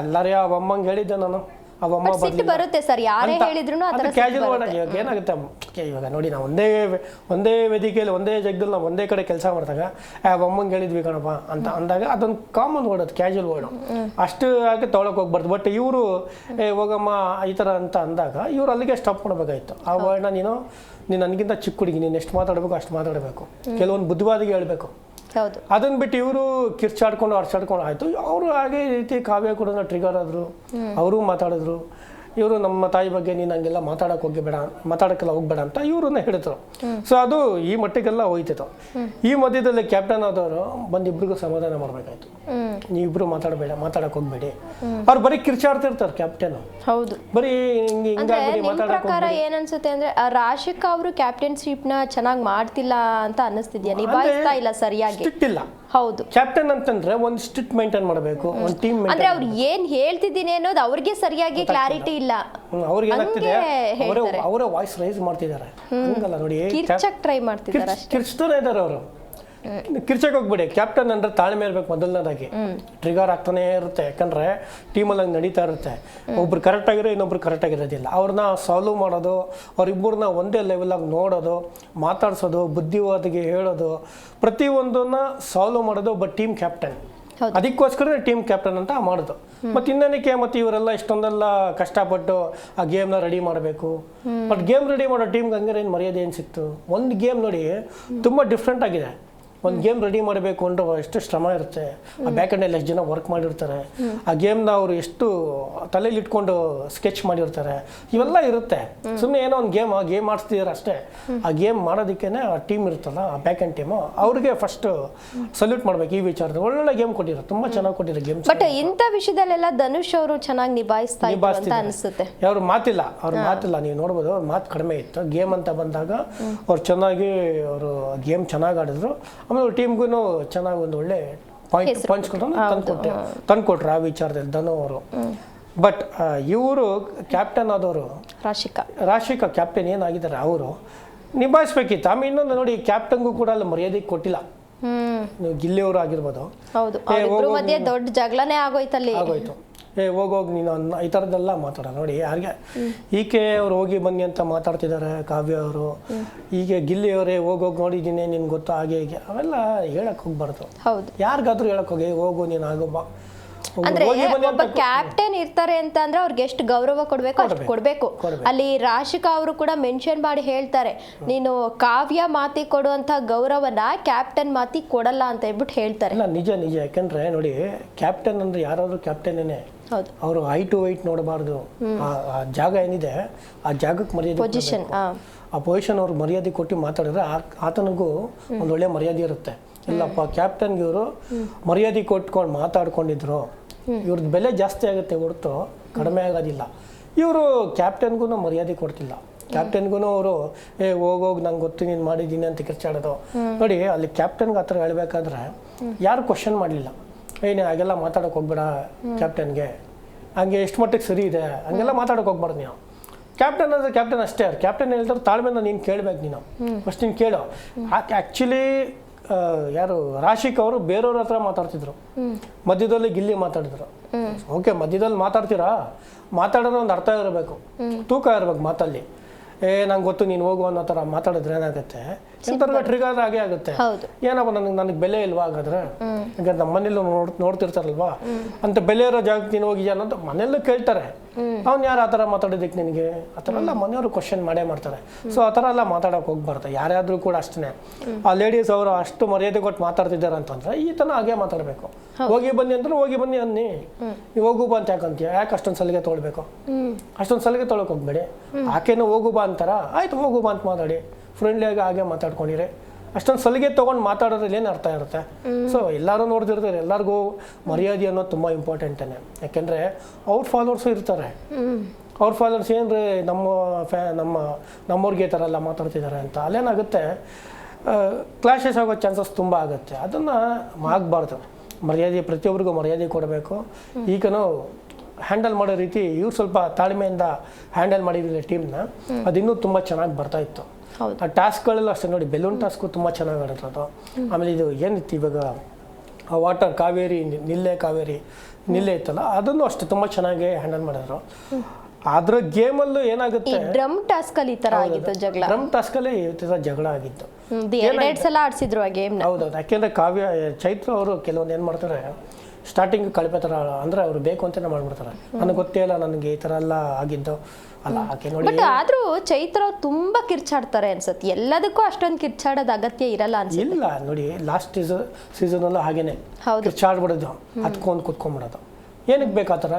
ಅಲ್ಲಾರೇ ಅವಮ್ಮಂಗೆ ಹೇಳಿದ್ದೆ ನಾನು, ಅವಮ್ಮ ಬರುತ್ತೆ ಸರ್, ಯಾರೇ ಹೇಳಿದ್ರು ಕ್ಯಾಶುವಲ್ ವರ್ಡ್. ಇವಾಗ ಏನಾಗುತ್ತೆ, ಇವಾಗ ನೋಡಿ, ನಾವು ಒಂದೇ ವೇದಿಕೆಯಲ್ಲಿ ಒಂದೇ ಜಾಗದಲ್ಲಿ ನಾವು ಒಂದೇ ಕಡೆ ಕೆಲಸ ಮಾಡಿದಾಗ ಅವಮ್ಮಂಗೆ ಹೇಳಿದ್ವಿ ಕಣಪ್ಪ ಅಂತ ಅಂದಾಗ ಅದೊಂದು ಕಾಮನ್ ವರ್ಡ್, ಅದು ಕ್ಯಾಶುವಲ್ ವರ್ಡು, ಅಷ್ಟು ಆಗಿ ತೊಗೊಳಕ್ ಹೋಗ್ಬಾರ್ದು. ಬಟ್ ಇವರು ಹೋಗಮ್ಮ ಈ ಥರ ಅಂತ ಅಂದಾಗ ಇವ್ರು ಅಲ್ಲಿಗೆ ಸ್ಟಾಪ್ ಮಾಡಬೇಕಾಯ್ತು. ಆ ವರ್ಡ್ನ ನೀನು ನನಗಿಂತ ಚಿಕ್ಕ ಹುಡುಗಿ, ನೀನು ಎಷ್ಟು ಮಾತಾಡಬೇಕು ಅಷ್ಟು ಮಾತಾಡಬೇಕು, ಕೆಲವೊಂದು ಬುದ್ಧಿವಾದಿಗೆ ಹೇಳ್ಬೇಕು, ಹೌದು. ಅದನ್ನ ಬಿಟ್ಟು ಇವರು ಕಿರ್ಚಾಡ್ಕೊಂಡು ಅರ್ಚಾಡ್ಕೊಂಡು ಆಯ್ತು. ಅವರು ಹಾಗೆ ಈ ರೀತಿ ಕಾವ್ಯ ಕೂಡ ಟ್ರಿಗರ್ ಆದ್ರು, ಅವರು ಮಾತಾಡಿದ್ರು. ಇವರು ನಮ್ಮ ತಾಯಿ ಬಗ್ಗೆ ನೀನು ಹಂಗೆಲ್ಲ ಮಾತಾಡಕ್ಕೆಲ್ಲ ಹೋಗ್ಬೇಡ ಅಂತ ಇವ್ರನ್ನ ಹೇಳಿದ್ರು. ಸೊ ಅದು ಈ ಮಟ್ಟಿಗೆಲ್ಲ ಹೋಯ್ತಿತ್ತು. ಈ ಮಧ್ಯದಲ್ಲಿ ಕ್ಯಾಪ್ಟನ್ ಆದವರು ಬಂದು ಇಬ್ರಿಗೂ ಸಮಾಧಾನ ಮಾಡ್ಬೇಕಾಯ್ತು. ನೀವಿಬ್ರು ಮಾತಾಡಕ್ ಹೋಗ್ಬೇಡಿ. ಅವ್ರು ಬರೀ ಕಿರ್ಚಾಡ್ತಿರ್ತಾರೆ ಕ್ಯಾಪ್ಟನ್. ಹೌದು, ಬರೀ ಹಿಂಗಾಗಿ ಪ್ರಕಾರ ಏನ್ ಅನ್ಸುತ್ತೆ ಅಂದ್ರೆ ರಾಶಿಕಾ ಅವರು ಕ್ಯಾಪ್ಟನ್ಶಿಪ್ ನ ಚೆನ್ನಾಗಿ ಮಾಡ್ತಿಲ್ಲ ಅಂತ ಅನಿಸ್ತಿದ್ಯಾ? ನಿಭಾಯಿಸ್ತಾ ಇಲ್ಲ ಸರಿಯಾಗಿ. ಸ್ಟ್ರಿಕ್ಟ್ ಇಲ್ಲ. ಹೌದು, ಕ್ಯಾಪ್ಟನ್ ಅಂತಂದ್ರೆ ಒಂದು ಸ್ಟ್ರಿಕ್ಟ್ ಮೇಂಟೈನ್ ಮಾಡಬೇಕು, ಒಂದು ಟೀಮ್ ಅಂದ್ರೆ ಅವ್ರು ಏನ್ ಹೇಳ್ತಿದ್ದೀನಿ ಅನ್ನೋದು ಅವ್ರಿಗೆ ಸರಿಯಾಗಿ ಕ್ಲಾರಿಟಿ ಇಲ್ಲ. ಅವ್ರಿಗೆ ಏನಾಗ್ತಿದೆ, ಅವರೇ ವಾಯ್ಸ್ ರೈಸ್ ಮಾಡ್ತಿದ್ದಾರೆ. ಹಂಗಲ್ಲ ನೋಡಿ, ಕಿರ್ಚಕ್ ಟ್ರೈ ಮಾಡ್ತಿದ್ದಾರೆ, ಕಿರ್ಚ್ತಾನೆ ಇದ್ದಾರೆ ಅವರು. ಕಿರ್ಚಕ್ ಹೋಗ್ಬಿಡಿ. ಕ್ಯಾಪ್ಟನ್ ಅಂದ್ರೆ ತಾಳ್ಮೆ ಇರ್ಬೇಕು ಮೊದಲನೇದಾಗಿ. ಟ್ರಿಗರ್ ಆಗ್ತಾನೆ ಇರುತ್ತೆ, ಯಾಕಂದ್ರೆ ಟೀಮಲ್ಲಿ ಹಂಗೆ ನಡೀತಾ ಇರುತ್ತೆ. ಒಬ್ರು ಕರೆಕ್ಟ್ ಆಗಿರೋ ಇನ್ನೊಬ್ರು ಕರೆಕ್ಟ್ ಆಗಿರೋದಿಲ್ಲ. ಅವ್ರನ್ನ ಸಾಲ್ವ್ ಮಾಡೋದು, ಅವ್ರಿಬ್ಬರನ್ನ ಒಂದೇ ಲೆವೆಲ್ ಆಗಿ ನೋಡೋದು, ಮಾತಾಡ್ಸೋದು, ಬುದ್ಧಿವಾದಿಗೆ ಹೇಳೋದು, ಪ್ರತಿಯೊಂದನ್ನ ಸಾಲ್ವ್ ಮಾಡೋದು ಒಬ್ಬ ಟೀಮ್ ಕ್ಯಾಪ್ಟನ್. ಅದಕ್ಕೋಸ್ಕರ ಟೀಮ್ ಕ್ಯಾಪ್ಟನ್ ಅಂತ ಮಾಡೋದು. ಮತ್ತೆ ಇನ್ನೇನಕ್ಕೆ ಮತ್ತೆ ಇವರೆಲ್ಲ ಇಷ್ಟೊಂದೆಲ್ಲ ಕಷ್ಟಪಟ್ಟು ಆ ಗೇಮ್ನ ರೆಡಿ ಮಾಡಬೇಕು. ಬಟ್ ಗೇಮ್ ರೆಡಿ ಮಾಡೋ ಟೀಮ್ಗೆ ಹಂಗಾರೆ ಏನು ಮರ್ಯಾದೆ ಏನು ಸಿಕ್ತು? ಒಂದು ಗೇಮ್ ನೋಡಿ ತುಂಬ ಡಿಫ್ರೆಂಟ್ ಆಗಿದೆ. ಒಂದು ಗೇಮ್ ರೆಡಿ ಮಾಡಬೇಕು ಅಂದ್ರೆ ಎಷ್ಟು ಶ್ರಮ ಇರುತ್ತೆ. ಆ ಬ್ಯಾಕ್ ಎಂಡಲ್ಲಿ ಎಷ್ಟು ಜನ ವರ್ಕ್ ಮಾಡಿರ್ತಾರೆ. ಆ ಗೇಮ್ನ ಅವರು ಎಷ್ಟು ತಲೆಯಲ್ಲಿ ಇಟ್ಕೊಂಡು ಸ್ಕೆಚ್ ಮಾಡಿರ್ತಾರೆ. ಇವೆಲ್ಲ ಇರುತ್ತೆ. ಸುಮ್ಮನೆ ಏನೋ ಒಂದು ಗೇಮ್ ಆಡ್ಸ್ತಿದ್ದಾರೆ ಅಷ್ಟೇ. ಆ ಗೇಮ್ ಮಾಡೋದಕ್ಕೇನೆ ಆ ಟೀಮ್ ಇರುತ್ತಲ್ಲ, ಆ ಬ್ಯಾಕ್ ಎಂಡ್ ಟೀಮು, ಅವ್ರಿಗೆ ಫಸ್ಟ್ ಸಲ್ಯೂಟ್ ಮಾಡ್ಬೇಕು. ಈ ವಿಚಾರದಲ್ಲಿ ಒಳ್ಳೊಳ್ಳೆ ಗೇಮ್ ಕೊಟ್ಟಿರೋ, ತುಂಬಾ ಚೆನ್ನಾಗಿ ಕೊಟ್ಟಿರೋ ಗೇಮ್. ಬಟ್ ಇಂಥ ವಿಷಯದಲ್ಲೆಲ್ಲ ಧನುಷ್ ಅವರು ಚೆನ್ನಾಗಿ ನಿಭಾಯಿಸ್ತಾ ಅಂತ ಅನಿಸುತ್ತೆ. ಅವ್ರ ಮಾತಿಲ್ಲ, ನೀವು ನೋಡ್ಬೋದು, ಅವ್ರ ಮಾತು ಕಡಿಮೆ ಇತ್ತು. ಗೇಮ್ ಅಂತ ಬಂದಾಗ ಅವ್ರು ಚೆನ್ನಾಗಿ ಅವರು ಗೇಮ್ ಚೆನ್ನಾಗಿ ಆಡಿದ್ರು. ಆಮೇಲೆ ಟೀಮ್ಗೂ ಚೆನ್ನಾಗಿ ಒಂದು ಒಳ್ಳೆ ಪಾಯಿಂಟ್ ತಂದ್ಕೊಟ್ರು ಆ ವಿಚಾರದಲ್ಲಿ ಧನು ಅವರು. ಬಟ್ ಇವರು ಕ್ಯಾಪ್ಟನ್ ಆದವರು ರಾಶಿಕಾ ಕ್ಯಾಪ್ಟನ್ ಏನಾಗಿದ್ದಾರೆ ಅವರು ನಿಭಾಯಿಸ್ಬೇಕಿತ್ತು. ಆಮೇಲೆ ಇನ್ನೊಂದು ನೋಡಿ, ಕ್ಯಾಪ್ಟನ್ಗೂ ಕೂಡ ಅಲ್ಲಿ ಮರ್ಯಾದೆ ಕೊಟ್ಟಿಲ್ಲ. ನೀವು ಗಿಲ್ಲಿಯವರು ಆಗಿರ್ಬೋದು, ದೊಡ್ಡ ಜಗಳನೇ ಆಗೋಯ್ತು. ಹೋಗೋಗಿ ನೀನು ಈ ಥರದ್ದೆಲ್ಲ ಮಾತಾಡ ನೋಡಿ. ಯಾರಿಗೆ ಈಕೆ ಅವ್ರು ಹೋಗಿ ಬನ್ನಿ ಅಂತ ಮಾತಾಡ್ತಿದ್ದಾರೆ ಕಾವ್ಯ ಅವರು. ಈಗ ಗಿಲ್ಲಿಯವರೇ ಹೋಗೋಗಿ ನೋಡಿದ್ದೀನಿ, ನಿನ್ಗೆ ಗೊತ್ತು ಹಾಗೆ ಹೀಗೆ ಅವೆಲ್ಲ ಹೇಳಕ್ ಹೋಗ್ಬಾರ್ದು. ಯಾರಿಗಾದ್ರೂ ಹೇಳಕ್ ಹೋಗಿ ಹೋಗು ನೀನು ಆಗೋಬ್ಬ. ಅಂದ್ರೆ ಒಬ್ಬ ಕ್ಯಾಪ್ಟನ್ ಇರ್ತಾರೆ ಅಂತ ಅಂದ್ರೆ ಅವ್ರಿಗೆ ಎಷ್ಟು ಗೌರವ ಕೊಡ್ಬೇಕು ಅಷ್ಟು ಕೊಡ್ಬೇಕು. ಅಲ್ಲಿ ರಾಶಿಕಾ ಅವರು ಕೂಡ ಮೆನ್ಷನ್ ಮಾಡಿ ಹೇಳ್ತಾರೆ, ನೀನು ಕಾವ್ಯ ಮಾತಿ ಕೊಡುವಂತ ಗೌರವನ ಕ್ಯಾಪ್ಟನ್ ಮಾತಿ ಕೊಡಲ್ಲ ಅಂತ ಹೇಳ್ಬಿಟ್ಟು ಹೇಳ್ತಾರೆ. ನಿಜ. ಯಾಕಂದ್ರೆ ನೋಡಿ, ಕ್ಯಾಪ್ಟನ್ ಅಂದ್ರೆ ಯಾರಾದ್ರೂ ಕ್ಯಾಪ್ಟನ್ನೇ. ಅವರು ಹೈಟ್ ವೈಟ್ ನೋಡಬಾರ್ದು. ಆ ಜಾಗ ಏನಿದೆ ಆ ಜಾಗಕ್ಕೆ ಮರ್ಯಾದೆ, ಪೊಸಿಷನ್, ಆ ಪೊಸಿಷನ್ ಅವ್ರು ಮರ್ಯಾದೆ ಕೊಟ್ಟು ಮಾತಾಡಿದ್ರೆ ಆತನಿಗೂ ಒಂದು ಒಳ್ಳೆ ಮರ್ಯಾದೆ ಇರುತ್ತೆ. ಇಲ್ಲಪ್ಪ ಕ್ಯಾಪ್ಟನ್ಗೆ ಇವರು ಮರ್ಯಾದೆ ಕೊಟ್ಕೊಂಡು ಮಾತಾಡ್ಕೊಂಡಿದ್ರು, ಇವ್ರದ್ದು ಬೆಲೆ ಜಾಸ್ತಿ ಆಗುತ್ತೆ ಹೊರತು ಕಡಿಮೆ ಆಗೋದಿಲ್ಲ. ಇವರು ಕ್ಯಾಪ್ಟನ್ಗೂ ಮರ್ಯಾದೆ ಕೊಡ್ತಿಲ್ಲ. ಕ್ಯಾಪ್ಟನ್ಗೂ ಅವರು ಹೋಗೋಗಿ ನಂಗೆ ಗೊತ್ತು ನೀನು ಮಾಡಿದ್ದೀನಿ ಅಂತ ಕಿರ್ಚಾಡೋದು ನೋಡಿ. ಅಲ್ಲಿ ಕ್ಯಾಪ್ಟನ್ಗೆ ಆ ಥರ ಹೇಳ್ಬೇಕಾದ್ರೆ ಯಾರು ಕ್ವಶನ್ ಮಾಡಲಿಲ್ಲ. ಏನೇ ಹಾಗೆಲ್ಲ ಮಾತಾಡೋಕೆ ಹೋಗ್ಬೇಡ ಕ್ಯಾಪ್ಟನ್ಗೆ, ಹಂಗೆ ಎಷ್ಟು ಮಟ್ಟಿಗೆ ಸರಿ ಇದೆ ಹಂಗೆಲ್ಲ ಮಾತಾಡೋಕೆ ಹೋಗ್ಬಾರ್ದು ನೀವು. ಕ್ಯಾಪ್ಟನ್ ಅಂದರೆ ಕ್ಯಾಪ್ಟನ್ ಅಷ್ಟೇ. ಕ್ಯಾಪ್ಟನ್ ಹೇಳ್ತಾರೆ ತಾಳ್ಮೆನ ನೀನು ಕೇಳಬೇಕು. ನೀನು ಫಸ್ಟ್ ನೀನು ಕೇಳು. ಆ್ಯಕ್ಚುಲಿ ಯಾರು ರಾಶಿಕ್ ಅವರು ಬೇರೆಯವ್ರ ಹತ್ರ ಮಾತಾಡ್ತಿದ್ರು, ಮಧ್ಯದಲ್ಲಿ ಗಿಲ್ಲಿ ಮಾತಾಡಿದ್ರು. ಓಕೆ, ಮಧ್ಯದಲ್ಲಿ ಮಾತಾಡೋದು ಒಂದು ಅರ್ಥ ಇರಬೇಕು, ತೂಕ ಇರಬೇಕು ಮಾತಲ್ಲಿ. ನಂಗೆ ಗೊತ್ತು ನೀನು ಹೋಗು ಅನ್ನೋ ಥರ ಮಾತಾಡಿದ್ರೆ ಏನಾಗುತ್ತೆ, ಎಂಥವ್ರಿಗೆ ಟ್ರಿಗರ್ ಆಗೇ ಆಗುತ್ತೆ. ಏನಪ್ಪ ನನಗೆ ಬೆಲೆ ಇಲ್ವಾ ಹಾಗಾದ್ರೆ? ಯಾಕಂದ್ರೆ ನಮ್ಮ ಮನೇಲಿ ನೋಡ್ತಿರ್ತಾರಲ್ವಾ, ಅಂತ ಬೆಲೆ ಇರೋ ಜಾಗಕ್ಕೆ ನೀನು ಹೋಗಿದ್ಯಾ ಅನ್ನೋದು ಮನೆಯಲ್ಲೂ ಕೇಳ್ತಾರೆ. ಅವ್ನು ಯಾರು ಆ ಥರ ಮಾತಾಡಿದ್ದಕ್ಕೆ ನಿನಗೆ? ಆ ಥರ ಎಲ್ಲ ಮನೆಯವರು ಕ್ವಶನ್ ಮಾಡೇ ಮಾಡ್ತಾರೆ. ಸೊ ಆ ಥರ ಎಲ್ಲ ಮಾತಾಡೋಕೆ ಹೋಗ್ಬಾರ್ದು ಯಾರಾದರೂ ಕೂಡ ಅಷ್ಟೇ. ಆ ಲೇಡೀಸ್ ಅವರು ಅಷ್ಟು ಮರ್ಯಾದೆ ಕೊಟ್ಟು ಮಾತಾಡ್ತಿದ್ದಾರೆ ಅಂತಂದ್ರೆ ಈ ಥರ ಹಾಗೆ ಮಾತಾಡಬೇಕು. ಹೋಗಿ ಬನ್ನಿ ಅಂದ್ರೆ ಹೋಗಿ ಬನ್ನಿ ಅನ್ನಿ. ನೀವು ಹೋಗು ಬಾ ಅಂತ ಯಾಕಂತೀಯ? ಯಾಕೆ ಅಷ್ಟೊಂದು ಸಲಿಗೆ ತೊಗೊಳ್ಬೇಕು? ಅಷ್ಟೊಂದು ಸಲಿಗೆ ತೊಗೊಳಕ್ಕೆ ಹೋಗ್ಬೇಡಿ. ಆಕೆನೂ ಹೋಗು ಬಾ ಅಂತಾರ, ಆಯ್ತು ಹೋಗು ಬಾ ಅಂತ ಮಾತಾಡಿ, ಫ್ರೆಂಡ್ಲಿಯಾಗಿ ಹಾಗೆ ಮಾತಾಡ್ಕೊಂಡಿರಿ. ಅಷ್ಟೊಂದು ಸಲಿಗೆ ತೊಗೊಂಡು ಮಾತಾಡೋದ್ರಲ್ಲಿ ಏನು ಅರ್ಥ ಇರುತ್ತೆ? ಸೊ ಎಲ್ಲರೂ ನೋಡ್ತಿರ್ತಾರೆ, ಎಲ್ಲರಿಗೂ ಮರ್ಯಾದೆ ಅನ್ನೋದು ತುಂಬ ಇಂಪಾರ್ಟೆಂಟೇನೆ. ಯಾಕೆಂದರೆ ಅವ್ರ ಫಾಲೋವರ್ಸು ಇರ್ತಾರೆ. ಅವ್ರ ಫಾಲೋವರ್ಸ್ ಏನ್ರಿ ನಮ್ಮವ್ರಿಗೆ ಈ ಥರ ಎಲ್ಲ ಮಾತಾಡ್ತಿದ್ದಾರೆ ಅಂತ ಅಲ್ಲೇನಾಗುತ್ತೆ, ಕ್ಲಾಶಸ್ ಆಗೋ ಚಾನ್ಸಸ್ ತುಂಬ ಆಗುತ್ತೆ. ಅದನ್ನು ಆಗಬಾರ್ದು. ಮರ್ಯಾದೆ, ಪ್ರತಿಯೊಬ್ಬರಿಗೂ ಮರ್ಯಾದೆ ಕೊಡಬೇಕು. ಈಗನೂ ಹ್ಯಾಂಡಲ್ ಮಾಡೋ ರೀತಿ ಇವ್ರು ಸ್ವಲ್ಪ ತಾಳ್ಮೆಯಿಂದ ಹ್ಯಾಂಡಲ್ ಮಾಡಿದ್ರೆ ಟೀಮ್ನ, ಅದಿನ್ನೂ ತುಂಬ ಚೆನ್ನಾಗಿ ಬರ್ತಾ ಇತ್ತು. ಆ ಟಾಸ್ಕ್ಗಳೆಲ್ಲ ಅಷ್ಟೇ ನೋಡಿ, ಬೆಲೂನ್ ಟಾಸ್ಕು ತುಂಬ ಚೆನ್ನಾಗಿ ಆಡಿರೋದು. ಆಮೇಲೆ ಇದು ಏನಿತ್ತು ಇವಾಗ ಆ ವಾಟರ್ ಕಾವೇರಿ ನಿಲ್ಲೆ ಇತ್ತಲ್ಲ, ಅದನ್ನು ಅಷ್ಟೇ ತುಂಬ ಚೆನ್ನಾಗಿ ಹ್ಯಾಂಡಲ್ ಮಾಡಿದ್ರು. ಆದ್ರೆ ಗೇಮಲ್ಲೂ ಏನಾಗುತ್ತೆ, ಡ್ರಮ್ ಟಾಸ್ಕ್ ಅಲ್ಲಿ ಈ ತರ ಆಗಿತ್ತು ಜಗಳ. ಡ್ರಮ್ ಟಾಸ್ಕ್ ಅಲ್ಲಿ ಈ ತರ ಜಗಳ ಆಗಿತ್ತು. ಎರಡು ಸಲ ಆಡ್ಸಿದ್ರು ಆ ಗೇಮ್ ನ. ಹೌದೌದು. ಯಾಕೆಂದ್ರೆ ಚೈತ್ರ ಅವರು ಕೆಲವೊಂದು ಏನ್ ಮಾಡ್ತಾರೆ, ಸ್ಟಾರ್ಟಿಂಗ್ ಕಳಪೆ ಥರ ಅಂದರೆ ಅವ್ರು ಬೇಕು ಅಂತಲೇ ಮಾಡ್ಬಿಡ್ತಾರೆ. ನನಗೆ ಗೊತ್ತೇ ಇಲ್ಲ ನನಗೆ ಈ ಥರ ಎಲ್ಲ ಆಗಿದ್ದು ಅಲ್ಲ ಆಕೆ ನೋಡಿ. ಬಟ್ ಆದ್ರೂ ಚೈತ್ರ ಅವ್ರು ತುಂಬಾ ಕಿರ್ಚಾಡ್ತಾರೆ ಅನ್ಸುತ್ತೆ, ಎಲ್ಲದಕ್ಕೂ ಅಷ್ಟೊಂದು ಕಿರ್ಚಾಡೋದು ಅಗತ್ಯ ಇರಲ್ಲ ಅನ್ಸುತ್ತೆ. ಇಲ್ಲ ನೋಡಿ, ಲಾಸ್ಟ್ ಸೀಸನಲ್ಲೂ ಹಾಗೇನೆ ಕಿರ್ಚಾಡ್ಬಿಡೋದು, ಹತ್ಕೊಂಡು ಕುತ್ಕೊಂಡ್ಬಿಡೋದು. ಏನಕ್ಕೆ ಬೇಕು ಆ ಥರ?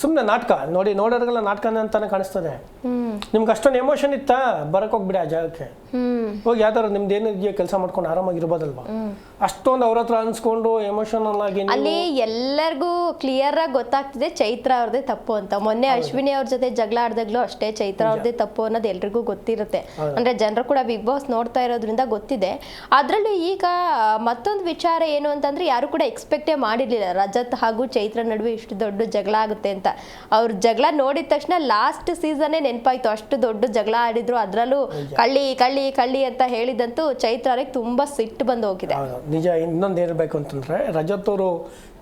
ಸುಮ್ಮನೆ ನಾಟಕ ನೋಡಿ, ನೋಡೋರಿಗೆಲ್ಲ ನಾಟಕನೇ ಅಂತಾನೆ ಕಾಣಿಸ್ತದೆ. ನಿಮ್ಗೆ ಅಷ್ಟೊಂದು ಎಮೋಷನ್ ಇತ್ತಾ, ಬರಕ್ ಹೋಗ್ಬಿಡಿ ಆ ಜಾಗಕ್ಕೆ, ಹೋಗಿ ಯಾವ್ದಾರು ನಿಮ್ದು ಏನಿದೆಯೋ ಕೆಲಸ ಮಾಡ್ಕೊಂಡು ಆರಾಮಾಗಿರ್ಬೋದಲ್ವಾ. ಅಷ್ಟೊಂದು ಅವ್ರ ಹತ್ರ ಅನ್ಸ್ಕೊಂಡು ಎಮೋಷನಲ್ ಆಗಿ ಅಲ್ಲಿ ಎಲ್ಲರಿಗೂ ಕ್ಲಿಯರ್ ಆಗಿ ಗೊತ್ತಾಗ್ತಿದೆ ಚೈತ್ರ ಅವ್ರದೇ ತಪ್ಪು ಅಂತ. ಮೊನ್ನೆ ಅಶ್ವಿನಿ ಅವ್ರ ಜೊತೆ ಜಗಳ ಆಡ್ದಾಗ್ಲೂ ಅಷ್ಟೇ ಚೈತ್ರ ಅವ್ರದೇ ತಪ್ಪು ಅನ್ನೋದು ಎಲ್ರಿಗೂ ಗೊತ್ತಿರುತ್ತೆ. ಅಂದ್ರೆ ಜನರು ಕೂಡ ಬಿಗ್ ಬಾಸ್ ನೋಡ್ತಾ ಇರೋದ್ರಿಂದ ಗೊತ್ತಿದೆ. ಅದ್ರಲ್ಲೂ ಈಗ ಮತ್ತೊಂದು ವಿಚಾರ ಏನು ಅಂತಂದ್ರೆ, ಯಾರು ಕೂಡ ಎಕ್ಸ್ಪೆಕ್ಟೇ ಮಾಡಿರ್ಲಿಲ್ಲ ರಜತ್ ಹಾಗೂ ಚೈತ್ರ ನಡುವೆ ಇಷ್ಟು ದೊಡ್ಡ ಜಗಳ ಆಗುತ್ತೆ ಅಂತ. ಅವ್ರ ಜಗಳ ನೋಡಿದ ತಕ್ಷಣ ಲಾಸ್ಟ್ ಸೀಸನ್ನೇ ನೆನಪಾಯ್ತು, ಅಷ್ಟು ದೊಡ್ಡ ಜಗಳ ಆಡಿದ್ರು, ಅದ್ರಲ್ಲೂ ಕಳ್ಳಿ ಕಳ್ಳಿ ಕಳ್ಳಿ ಅಂತ ಹೇಳಿದಂತೂ ಚೈತ್ರ ಅವ್ರಿಗೆ ತುಂಬಾ ಸಿಟ್ಟು ಬಂದು ಹೋಗಿದೆ. ನಿಜ. ಇನ್ನೊಂದು ಏನಿರಬೇಕು ಅಂತಂದ್ರೆ, ರಜತ್ ಅವರು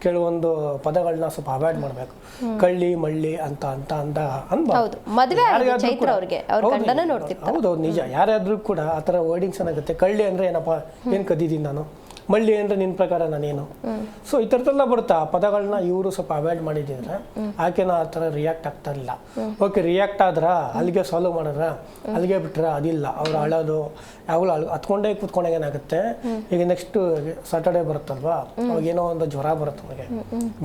ಕೆಲವೊಂದು ಪದಗಳನ್ನ ಸ್ವಲ್ಪ ಅವಾಯ್ಡ್ ಮಾಡಬೇಕು. ಕಳ್ಳಿ ಮಳ್ಳಿ ಅಂತ ಅಂತ ಅಂತ ಹೌದು, ಮದುವೆ ಚೈತ್ರ ಅವ್ರಿಗೆ ಅವ್ರ ಗಂಡನ ನೋಡ್ತಿರ್ತಾರೆ. ಹೌದು ನಿಜ. ಯಾರಾದ್ರೂ ಕೂಡ ಆ ಥರ ವರ್ಡಿಂಗ್ಸ್ ಏನಾಗುತ್ತೆ, ಕಳ್ಳಿ ಅಂದ್ರೆ ಏನಪ್ಪ, ಏನ್ ಕದ್ದಿದ್ದೀನಿ ನಾನು, ಮಳ್ಳಿ ಅಂದ್ರೆ ನಿನ್ನ ಪ್ರಕಾರ ನಾನೇನು. ಸೊ ಈ ಥರದ್ದೆಲ್ಲ ಬರುತ್ತಾ ಪದಗಳನ್ನ ಇವರು ಸ್ವಲ್ಪ ಅವಾಯ್ಡ್ ಮಾಡಿದ್ರೆ ಆಕೆನ ಆ ಥರ ರಿಯಾಕ್ಟ್ ಆಗ್ತಾ ಇಲ್ಲ. ಓಕೆ, ರಿಯಾಕ್ಟ್ ಆದ್ರ ಅಲ್ಲಿಗೆ ಸಾಲ್ವ್ ಮಾಡಿದ್ರ, ಅಲ್ಲಿಗೆ ಬಿಟ್ರೆ ಅದಿಲ್ಲ. ಅವ್ರು ಅಳೋದು ಯಾವಾಗಲೂ ಹತ್ಕೊಂಡೇ ಕೂತ್ಕೊಂಡಾಗ ಏನಾಗುತ್ತೆ, ಈಗ ನೆಕ್ಸ್ಟ್ ಸಾಟರ್ಡೆ ಬರುತ್ತಲ್ವಾ, ಅವಾಗೇನೋ ಒಂದು ಜ್ವರ ಬರುತ್ತೆ ಅವ್ರಿಗೆ.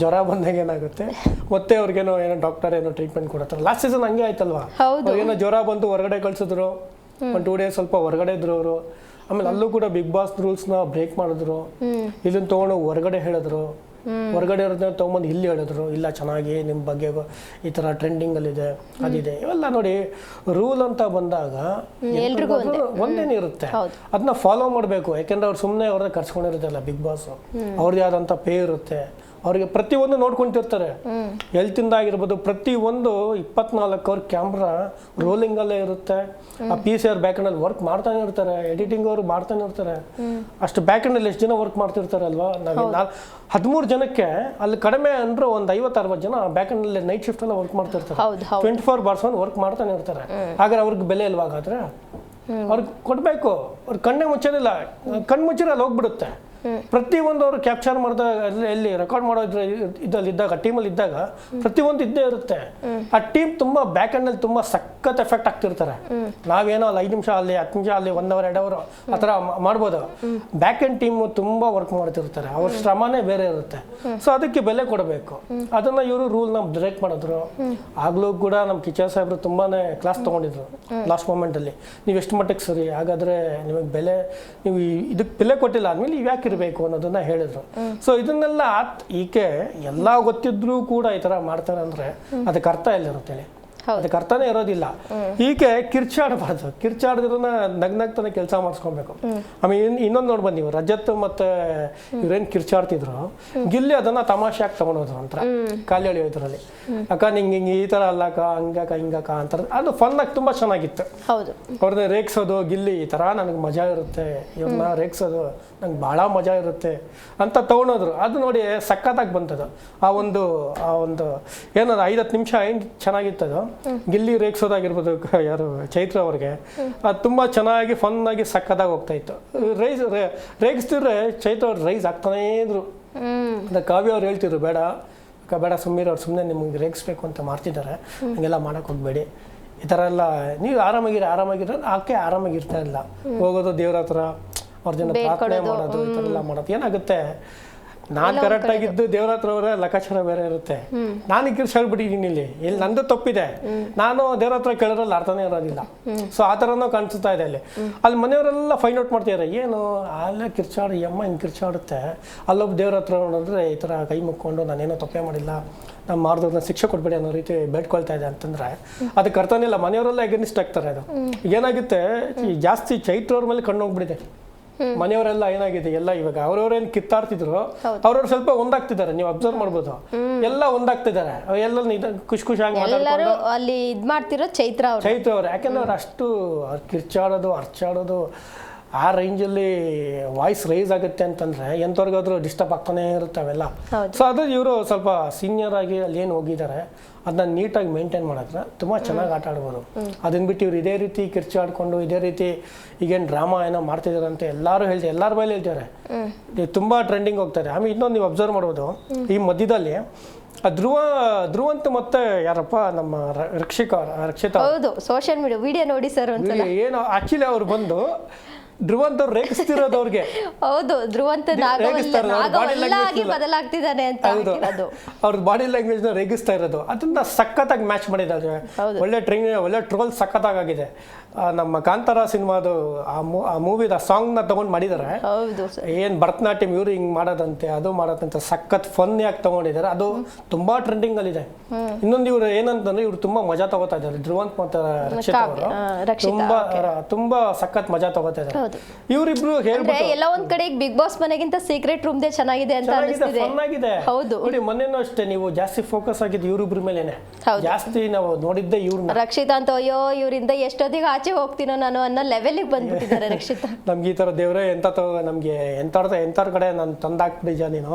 ಜ್ವರ ಬಂದಾಗ ಏನಾಗುತ್ತೆ, ಮತ್ತೆ ಅವ್ರಿಗೇನೋ ಏನೋ ಡಾಕ್ಟರ್ ಏನೋ ಟ್ರೀಟ್ಮೆಂಟ್ ಕೊಡುತ್ತಾರೆ. ಲಾಸ್ಟ್ ಸೀಸನ್ ಹಂಗೆ ಆಯ್ತಲ್ವಾ, ಅವ್ರಿಗೇನೋ ಜ್ವರ ಬಂದು ಹೊರಗಡೆ ಕಳ್ಸಿದ್ರು, ಒಂದು 2 ಡೇಸ್ ಸ್ವಲ್ಪ ಹೊರಗಡೆ ಇದ್ರು ಅವರು. ಆಮೇಲೆ ಅಲ್ಲೂ ಕೂಡ ಬಿಗ್ ಬಾಸ್ ರೂಲ್ಸ್ನ ಬ್ರೇಕ್ ಮಾಡಿದ್ರು, ಇದನ್ನ ತೊಗೊಂಡು ಹೊರಗಡೆ ಹೇಳಿದ್ರು, ಹೊರಗಡೆ ಇರೋದನ್ನ ತೊಗೊಂಬಂದು ಇಲ್ಲಿ ಹೇಳಿದ್ರು, ಇಲ್ಲ ಚೆನ್ನಾಗಿ ನಿಮ್ಮ ಬಗ್ಗೆ ಈ ಥರ ಟ್ರೆಂಡಿಂಗಲ್ಲಿದೆ ಅದಿದೆ. ಇವೆಲ್ಲ ನೋಡಿ, ರೂಲ್ ಅಂತ ಬಂದಾಗ ಒಂದೇನೇ ಇರುತ್ತೆ, ಅದನ್ನ ಫಾಲೋ ಮಾಡಬೇಕು. ಯಾಕೆಂದ್ರೆ ಅವ್ರು ಸುಮ್ಮನೆ ಅವ್ರನ್ನ ಕರ್ಸ್ಕೊಂಡಿರುತ್ತಲ್ಲ ಬಿಗ್ ಬಾಸ್, ಅವ್ರದ್ದೇ ಆದಂಥ ಪೇ ಇರುತ್ತೆ. ಅವ್ರಿಗೆ ಪ್ರತಿಯೊಂದು ನೋಡ್ಕೊಂತಿರ್ತಾರೆ, ಹೆಲ್ತಿಂದ ಆಗಿರ್ಬೋದು, ಪ್ರತಿಯೊಂದು 24 ಅವರ್ ಕ್ಯಾಮ್ರಾ ರೋಲಿಂಗ್ ಅಲ್ಲೇ ಇರುತ್ತೆ. ಆ PCR ಬ್ಯಾಕ್ ಎಂಡ್ ಅಲ್ಲಿ ವರ್ಕ್ ಮಾಡ್ತಾನೆ ಇರ್ತಾರೆ, ಎಡಿಟಿಂಗ್ ಅವರು ಮಾಡ್ತಾನೆ ಇರ್ತಾರೆ. ಅಷ್ಟು ಬ್ಯಾಕ್ ಎಂಡ್ ಅಲ್ಲಿ ಎಷ್ಟು ಜನ ವರ್ಕ್ ಮಾಡ್ತಿರ್ತಾರೆ ಅಲ್ವಾ. ನಾವು 13 ಜನಕ್ಕೆ ಅಲ್ಲಿ ಕಡಿಮೆ ಅಂದ್ರೆ ಒಂದು 50-60 ಜನ ಬ್ಯಾಕ್ ಎಂಡ್ ಅಲ್ಲಿ ನೈಟ್ ಶಿಫ್ಟ್ ಎಲ್ಲ ವರ್ಕ್ ಮಾಡ್ತಿರ್ತಾರೆ. 24/7 ವರ್ಕ್ ಮಾಡ್ತಾನೆ ಇರ್ತಾರೆ. ಹಾಗಾದ್ರೆ ಅವ್ರಿಗೆ ಬೆಲೆ ಇಲ್ವಾ? ಹಾಗಾದ್ರೆ ಅವ್ರಿಗೆ ಕೊಡ್ಬೇಕು. ಅವ್ರ ಕಣ್ಣೇ ಮುಚ್ಚೋದಿಲ್ಲ, ಕಣ್ಣು ಮುಚ್ಚಿರ ಅಲ್ಲಿ ಹೋಗ್ಬಿಡುತ್ತೆ. ಪ್ರತಿಯೊಂದು ಅವರು ಕ್ಯಾಪ್ಚರ್ ಮಾಡಿದಾಗ ಎಲ್ಲಿ ರೆಕಾರ್ಡ್ ಮಾಡೋ ಇದ್ರಲ್ಲಿ ಇದ್ದಾಗ, ಟೀಮಲ್ಲಿ ಇದ್ದಾಗ ಪ್ರತಿಯೊಂದು ಇದ್ದೇ ಇರುತ್ತೆ. ಆ ಟೀಮ್ ತುಂಬಾ ಬ್ಯಾಕ್ ಎಂಡ್ ಅಲ್ಲಿ ತುಂಬಾ ಸಖತ್ ಎಫೆಕ್ಟ್ ಆಗ್ತಿರ್ತಾರೆ. ನಾವೇನೋ ಅಲ್ಲಿ 5 ನಿಮಿಷ ಅಲ್ಲಿ 10 ನಿಮಿಷ ಅಲ್ಲಿ 1 ಅವರ್ 2 ಅವರ್ ಆ ಥರ ಮಾಡ್ಬೋದು. ಬ್ಯಾಕ್ ಎಂಡ್ ಟೀಮ್ ತುಂಬಾ ವರ್ಕ್ ಮಾಡ್ತಿರ್ತಾರೆ, ಅವ್ರ ಶ್ರಮನೇ ಬೇರೆ ಇರುತ್ತೆ. ಸೊ ಅದಕ್ಕೆ ಬೆಲೆ ಕೊಡಬೇಕು. ಅದನ್ನ ಇವರು ರೂಲ್ನ ಬ್ರೇಕ್ ಮಾಡಿದ್ರು. ಆಗ್ಲೂ ಕೂಡ ನಮ್ಮ ಕಿಚ್ಚ ಸಾಹೇಬ್ರು ತುಂಬಾನೇ ಕ್ಲಾಸ್ ತಗೊಂಡಿದ್ರು ಲಾಸ್ಟ್ ಮೂಮೆಂಟ್ ಅಲ್ಲಿ. ನೀವು ಎಷ್ಟು ಮಟ್ಟಕ್ಕೆ ಸರಿ, ಹಾಗಾದ್ರೆ ನಿಮಗೆ ಬೆಲೆ, ನೀವು ಇದಕ್ಕೆ ಬೆಲೆ ಕೊಟ್ಟಿಲ್ಲ ಆದ್ಮೇಲೆ ಇವ್ಯಾಕೆ ಇರಬೇಕು ಅನ್ನೋದನ್ನ ಹೇಳಿದ್ರು. ಸೊ ಇದನ್ನೆಲ್ಲ ಈಕೆ ಎಲ್ಲ ಗೊತ್ತಿದ್ರು ಕೂಡ ಈ ತರ ಮಾಡ್ತಾರೆ ಅಂದ್ರೆ ಅದಕ್ಕೆ ಅರ್ಥ ಎಲ್ಲಿರುತ್ತೆ? ಅದಕ್ಕೆ ಅರ್ಥನೇ ಇರೋದಿಲ್ಲ. ಈಕೆ ಕಿರ್ಚಾಡಬಾರ್ದು, ಕಿರ್ಚಾಡಿದ್ರನ್ನ ನಗ್ನಗ್ತಾನೆ ಕೆಲಸ ಮಾಡಿಸ್ಕೊಬೇಕು. ಆಮೇಲೆ ಇನ್ನೊಂದು ನೋಡ್ಬಂದು ನೀವು, ರಜತ್ ಮತ್ತೆ ಇವ್ರೇನ್ ಕಿರ್ಚಾಡ್ತಿದ್ರು, ಗಿಲ್ಲಿ ಅದನ್ನ ತಮಾಷೆಯಾಗಿ ತಗೊಂಡೋದ್ರು ಅಂತ ಖಾಲಿ ಎಳೆಯೋದ್ರಲ್ಲಿ. ಅಕ್ಕ ನಿಂಗೆ ಹಿಂಗೆ ಈ ತರ ಅಲ್ಲಕ್ಕ, ಹಂಗಕ್ಕ ಹಿಂಗಕ್ಕ ಅಂತಾರೆ. ಅದು ಫನ್ ಆಗಿ ತುಂಬಾ ಚೆನ್ನಾಗಿತ್ತು. ಅವ್ರನ್ನ ರೇಗ್ಸೋದು, ಗಿಲ್ಲಿ ಈ ತರ ನನಗೆ ಮಜಾ ಇರುತ್ತೆ, ಇವ್ರನ್ನ ರೇಗ್ಸೋದು ನಂಗೆ ಭಾಳ ಮಜಾ ಇರುತ್ತೆ ಅಂತ ತಗೊಂಡೋದ್ರು. ಅದು ನೋಡಿ ಸಖತ್ತಾಗಿ ಬಂತದು. ಆ ಒಂದು ಏನದು 5-10 ನಿಮಿಷ ಏನು ಚೆನ್ನಾಗಿತ್ತದು. ಗಿಲ್ಲಿ ರೇಗ್ಸೋದಾಗಿರ್ಬೋದು ಯಾರು ಚೈತ್ರ ಅವ್ರಿಗೆ, ಅದು ತುಂಬ ಚೆನ್ನಾಗಿ ಫನ್ ಆಗಿ ಸಖತ್ತಾಗಿ ಹೋಗ್ತಾ ಇತ್ತು. ರೇಗಿಸ್ತಿದ್ರೆ ಚೈತ್ರ ಅವ್ರು ರೈಸ್ ಆಗ್ತಾನೇ ಇದ್ರು. ಅಂದ್ರೆ ಕಾವ್ಯ ಅವ್ರು ಹೇಳ್ತಿದ್ರು, ಬೇಡ ಸುಮ್ಮೀರ್ ಅವ್ರು ಸುಮ್ಮನೆ ನಿಮ್ಗೆ ರೇಗಿಸ್ಬೇಕು ಅಂತ ಮಾಡ್ತಿದ್ದಾರೆ, ಹಂಗೆಲ್ಲ ಮಾಡಕ್ಕೆ ಹೋಗ್ಬೇಡಿ, ಈ ಥರ ಎಲ್ಲ ನೀವು ಆರಾಮಾಗಿರೋ ಆಕೆ ಆರಾಮಾಗಿರ್ತಾ ಇಲ್ಲ. ಹೋಗೋದು ದೇವ್ರ ಹತ್ರ, ಅವ್ರ ಜನ ಪ್ರಾರ್ಥನೆ ಮಾಡೋದು, ಈ ಥರ ಎಲ್ಲ ಮಾಡೋದು. ಏನಾಗುತ್ತೆ, ನಾನು ಕರೆಕ್ಟ್ ಆಗಿದ್ದು ದೇವ್ರ ಹತ್ರ ಅವರ ಲೆಕ್ಕಾಚಾರ ಬೇರೆ ಇರುತ್ತೆ. ನಾನು ಕಿರ್ಚಾಡ್ಬಿಟ್ಟಿದ್ದೀನಿ ಇಲ್ಲಿ ನಂದು ತಪ್ಪಿದೆ, ನಾನು ದೇವ್ರ ಹತ್ರ ಕೇಳೋದ್ರಲ್ಲಿ ಅರ್ಥನೇ ಇರೋದಿಲ್ಲ. ಸೊ ಆ ಥರನೂ ಕಾಣಿಸ್ತಾ ಇದೆ ಅಲ್ಲಿ ಮನೆಯವರೆಲ್ಲ ಫೈಂಡ್ ಔಟ್ ಮಾಡ್ತಿದ್ದಾರೆ, ಏನು ಅಲ್ಲೇ ಕಿರ್ಚಾಡಿ ಅಮ್ಮ ಹಿಂಗೆ ಕಿರ್ಚಾಡುತ್ತೆ, ಅಲ್ಲೊಬ್ಬ ದೇವ್ರ ಹತ್ರ ನೋಡಿದ್ರೆ ಈ ಥರ ಕೈ ಮುಕ್ಕೊಂಡು ನಾನೇನೋ ತಪ್ಪೇ ಮಾಡಿಲ್ಲ, ನಮ್ಮ ಮಾಡಿದ್ರನ್ನ ಶಿಕ್ಷೆ ಕೊಟ್ಬಿಡಿ ಅನ್ನೋ ರೀತಿ ಬೇಡ್ಕೊಳ್ತಾ ಇದೆ ಅಂತಂದ್ರೆ ಅದಕ್ಕೆ ಅರ್ಥನೇ ಇಲ್ಲ. ಮನೆಯವರೆಲ್ಲ ಎಗನಿಸ್ಟ್ ಆಗ್ತಾರೆ. ಅದು ಏನಾಗುತ್ತೆ, ಜಾಸ್ತಿ ಚೈತ್ರ ಅವ್ರ ಮೇಲೆ ಕಣ್ಣು ಹೋಗ್ಬಿಟ್ಟಿದೆ. ಮನೆಯವರೆಲ್ಲ ಏನಾಗಿದೆ, ಎಲ್ಲ ಇವಾಗ ಅವ್ರವ್ರೇನು ಕಿತ್ತಾಡ್ತಿದ್ರು ಅವ್ರವ್ರು ಸ್ವಲ್ಪ ಒಂದಾಗ್ತಿದ್ದಾರೆ. ನೀವು ಅಬ್ಸರ್ವ್ ಮಾಡ್ಬೋದು, ಎಲ್ಲ ಒಂದಾಗ್ತಿದ್ದಾರೆ, ಎಲ್ಲ ಖುಷಿಯಾಗಿ ಮಾತಾಡ್ಕೊಂಡು ಅಲ್ಲಿ ಇದ್ ಮಾಡ್ತಿರೋ ಚೈತ್ರ ಅವ್ರು. ಯಾಕೆಂದ್ರೆ ಅವ್ರು ಅಷ್ಟು ಕಿರ್ಚಾಡೋದು, ಅರ್ಚಾಡೋದು, ಆ ರೇಂಜಲ್ಲಿ ವಾಯ್ಸ್ ರೈಸ್ ಆಗುತ್ತೆ ಅಂತಂದರೆ ಎಂಥವ್ರಿಗಾದ್ರೂ ಡಿಸ್ಟರ್ಬ್ ಆಗ್ತಾನೆ ಇರುತ್ತೆ ಅವೆಲ್ಲ. ಸೊ ಅದು ಇವರು ಸ್ವಲ್ಪ ಸೀನಿಯರ್ ಆಗಿ ಅಲ್ಲಿ ಏನು ಹೋಗಿದ್ದಾರೆ ಅದನ್ನ ನೀಟಾಗಿ ಮೇಂಟೈನ್ ಮಾಡಿದ್ರೆ ತುಂಬ ಚೆನ್ನಾಗಿ ಆಟ ಆಡ್ಬೋದು. ಅದನ್ನ ಬಿಟ್ಟು ಇವ್ರು ಇದೇ ರೀತಿ ಕಿರ್ಚಾಡ್ಕೊಂಡು ಇದೇ ರೀತಿ ಈಗೇನು ಡ್ರಾಮಾ ಏನೋ ಮಾಡ್ತಿದ್ದಾರೆ ಅಂತ ಎಲ್ಲರೂ ಹೇಳ್ತಾರೆ, ಎಲ್ಲರ ಮೇಲೆ ಹೇಳ್ತಾರೆ. ತುಂಬ ಟ್ರೆಂಡಿಂಗ್ ಹೋಗ್ತಾರೆ. ಆಮೇಲೆ ಇನ್ನೊಂದು ನೀವು ಅಬ್ಸರ್ವ್ ಮಾಡ್ಬೋದು, ಈ ಮಧ್ಯದಲ್ಲಿ ಧ್ರುವಂತ್ ಮತ್ತೆ ಯಾರಪ್ಪ ನಮ್ಮ ರಕ್ಷಿತಾ ಹೌದು, ಸೋಷಿಯಲ್ ಮೀಡಿಯಾ ವಿಡಿಯೋ ನೋಡಿ ಸರ್ ಏನು ಆಕ್ಚುಲಿ ಅವ್ರು ಬಂದು ಧ್ರುವಂತ್ ಅವ್ರು ರೇಗಿಸ್ತಿರೋದು ಅವ್ರಿಗೆ. ಹೌದು, ಧ್ರುವಂತ್ ಬದಲಾಗ್ತಿದ್ದಾನೆ ಅಂತ. ಅವ್ರ ಬಾಡಿ ಲ್ಯಾಂಗ್ವೇಜ್ ನ ರೇಗಿಸ್ತಾ ಇರೋದು ಅದನ್ನ ಸಖತ್ತಾಗಿ ಮ್ಯಾಚ್ ಮಾಡಿದ್ದಾರೆ. ಒಳ್ಳೆ ಟ್ರೋಲ್ ಸಖತ್ತಾಗಿದೆ. ನಮ್ಮ ಕಾಂತಾರ ಸಿನಿಮಾದು ಆ ಮೂವಿದ ಸಾಂಗ್ ನ ತಗೊಂಡ್ ಮಾಡಿದ್ದಾರೆ. ಏನ್ ಭರತನಾಟ್ಯಂ ಇವ್ರು ಹಿಂಗ್ ಮಾಡೋದಂತೆ ಅದು ಮಾಡೋದಂತೆ ಸಖತ್ ಫನ್ ಯಾಕೆ ತಗೊಂಡಿದ್ದಾರೆ. ಅದು ತುಂಬಾ ಟ್ರೆಂಡಿಂಗ್ ಅಲ್ಲಿ ಇದೆ. ಇನ್ನೊಂದು ಇವ್ರು ಏನಂತಂದ್ರೆ ಇವ್ರು ತುಂಬಾ ಮಜಾ ತಗೋತಾ ಇದ್ದಾರೆ. ಧ್ರುವಂತ್ ಮತ್ತೆ ರಕ್ಷಿತಾ ಅವರು ತುಂಬಾ ಸಖತ್ ಮಜಾ ತಗೋತಾ ಇದ್ದಾರೆ. ಇವರಿಬ್ರು ಹೇಳ್ಬಿಟ್ಟು ಎಲ್ಲ ಒಂದ್ ಕಡೆ ಬಿಗ್ ಬಾಸ್ ಮನೆಗಿಂತ ಸೀಕ್ರೆಟ್ ರೂಮ್ ದೇ ಚೆನ್ನಾಗಿದೆ ಅಂತ ಅನಿಸ್ತಿದೆ. ಹೌದು ನೋಡಿ, ಮೊನ್ನೆನೂ ಅಷ್ಟೇ ನೀವು ಜಾಸ್ತಿ ಫೋಕಸ್ ಆಗಿದ್ದು ಇವ್ರಿಬ್ರ ಮೇಲೆನೆ ಜಾಸ್ತಿ ನಾವು ನೋಡಿದ್ದೆ ಇವ್ರನ್ನ. ರಕ್ಷಿತಾ ಅಂತ ಅಯ್ಯೋ ಇವರಿಂದ ಎಷ್ಟೊತ್ತಿಗೆ ಆಚೆ ಹೋಗ್ತೀನೋ ನಾನು ಅನ್ನೋ ಲೆವೆಲ್ಗೆ ಬಂದ್ಬಿಟ್ಟಿದ್ದಾರೆ ರಕ್ಷಿತಾ. ನಮ್ಗೆ ಈ ತರ ದೇವ್ರೆ ನಮ್ಗೆ ಎಂತಾರ ಕಡೆ ನಾನು ತಂದಾಕ್ಬಿಡಿಜ ನೀನು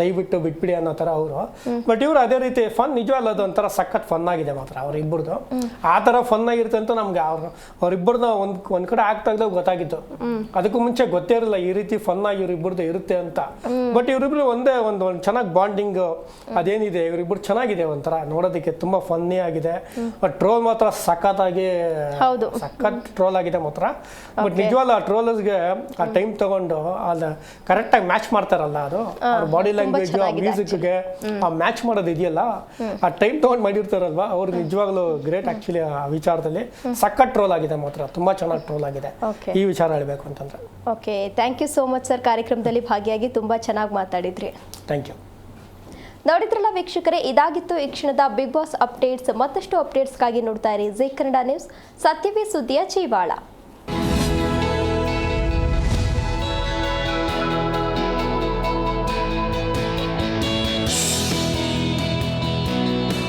ದಯವಿಟ್ಟು ಬಿಟ್ಬಿಡಿ ಅನ್ನೋ ತರ ಅವರು. ಬಟ್ ಇವ್ರು ಅದೇ ರೀತಿ ಫನ್ ನಿಜವಲ್ಲ, ಅದು ಒಂಥರ ಸಖತ್ ಫನ್ ಆಗಿದೆ ಮಾತ್ರ ಅವ್ರಿಬ್ಬರದು. ಆ ತರ ಫನ್ ಆಗಿರುತ್ತೆ ಅಂತ ನಮ್ಗೆ ಅವ್ರಿಬ್ಬರನ್ನ ಒಂದ್ ಕಡೆ ಆಗ್ತಾಗ್ದಾಗ ಗೊತ್ತಾಗಿತ್ತು. ಅದಕ್ಕೂ ಮುಂಚೆ ಗೊತ್ತೇ ಇರಲಿಲ್ಲ ಈ ರೀತಿ ಫನ್ ಆಗಿ ಇವ್ರಿಬ್ಬರದು ಇರುತ್ತೆ ಅಂತ. ಬಟ್ ಇವರಿಬ್ರು ಒಂದೇ ಒಂದು ಚೆನ್ನಾಗಿ ಬಾಂಡಿಂಗ್ ಅದೇನಿದೆ ಇವರಿಬ್ರು ಚೆನ್ನಾಗಿದೆ, ಒಂಥರ ನೋಡೋದಕ್ಕೆ ತುಂಬಾ ಫನ್ನಿ ಆಗಿದೆ. ಬಟ್ ಟ್ರೋಲ್ ಮಾತ್ರ ಸಖತ್ತಾಗಿ ಸಖತ್ ಟ್ರೋಲ್ ಆಗಿದೆ ಮಾತ್ರ. ಬಟ್ ನಿಜವಲ್ಲ ಆ ಟ್ರೋಲರ್ಸ್ಗೆ ಆ ಟೈಮ್ ತಗೊಂಡು ಅದ ಕರೆಕ್ಟ್ ಆಗಿ ಮ್ಯಾಚ್ ಮಾಡ್ತಾರಲ್ಲ, ಅದು ಅವ್ರ ಬಾಡಿ ಲ್ಯಾಂಗ್ವೇಜ್ ಆ ಮ್ಯೂಸಿಕ್ಗೆ ಆ ಮ್ಯಾಚ್ ಮಾಡೋದು ಇದೆಯಲ್ಲ, ಆ ಟೈಮ್ ತಗೊಂಡು ಮಾಡಿರ್ತಾರಲ್ವಾ ಅವ್ರು ನಿಜವಾಗ್ಲೂ ಗ್ರೇಟ್. ಆಕ್ಚುಲಿ ಆ ವಿಚಾರದಲ್ಲಿ ಸಖತ್ ಟ್ರೋಲ್ ಆಗಿದೆ ಮಾತ್ರ, ತುಂಬಾ ಚೆನ್ನಾಗಿ ಟ್ರೋಲ್ ಆಗಿದೆ ಈ ವಿಚಾರ ಹೇಳ್ಬೇಕು ಅಂತಂದ್ರೆ. Okay, thank you so much sir, ಕಾರ್ಯಕ್ರಮದಲ್ಲಿ ಭಾಗಿಯಾಗಿ ತುಂಬಾ ಚೆನ್ನಾಗಿ ಮಾತಾಡಿದ್ರಿ. Thank you. ನೋಡಿದ್ರಲ್ಲ ವೀಕ್ಷಕರೇ, ಇದಾಗಿತ್ತು ಈ ಕ್ಷಣದ ಬಿಗ್ ಬಾಸ್ ಅಪ್ಡೇಟ್ಸ್. ಮತ್ತಷ್ಟು ಅಪ್ಡೇಟ್ಸ್ಗಾಗಿ ನೋಡ್ತಾ ಇರಿ ಜೀ ಕನ್ನಡ ನ್ಯೂಸ್, ಸತ್ಯವೇ ಸುದ್ದಿಯ ಜೀವಾಳ.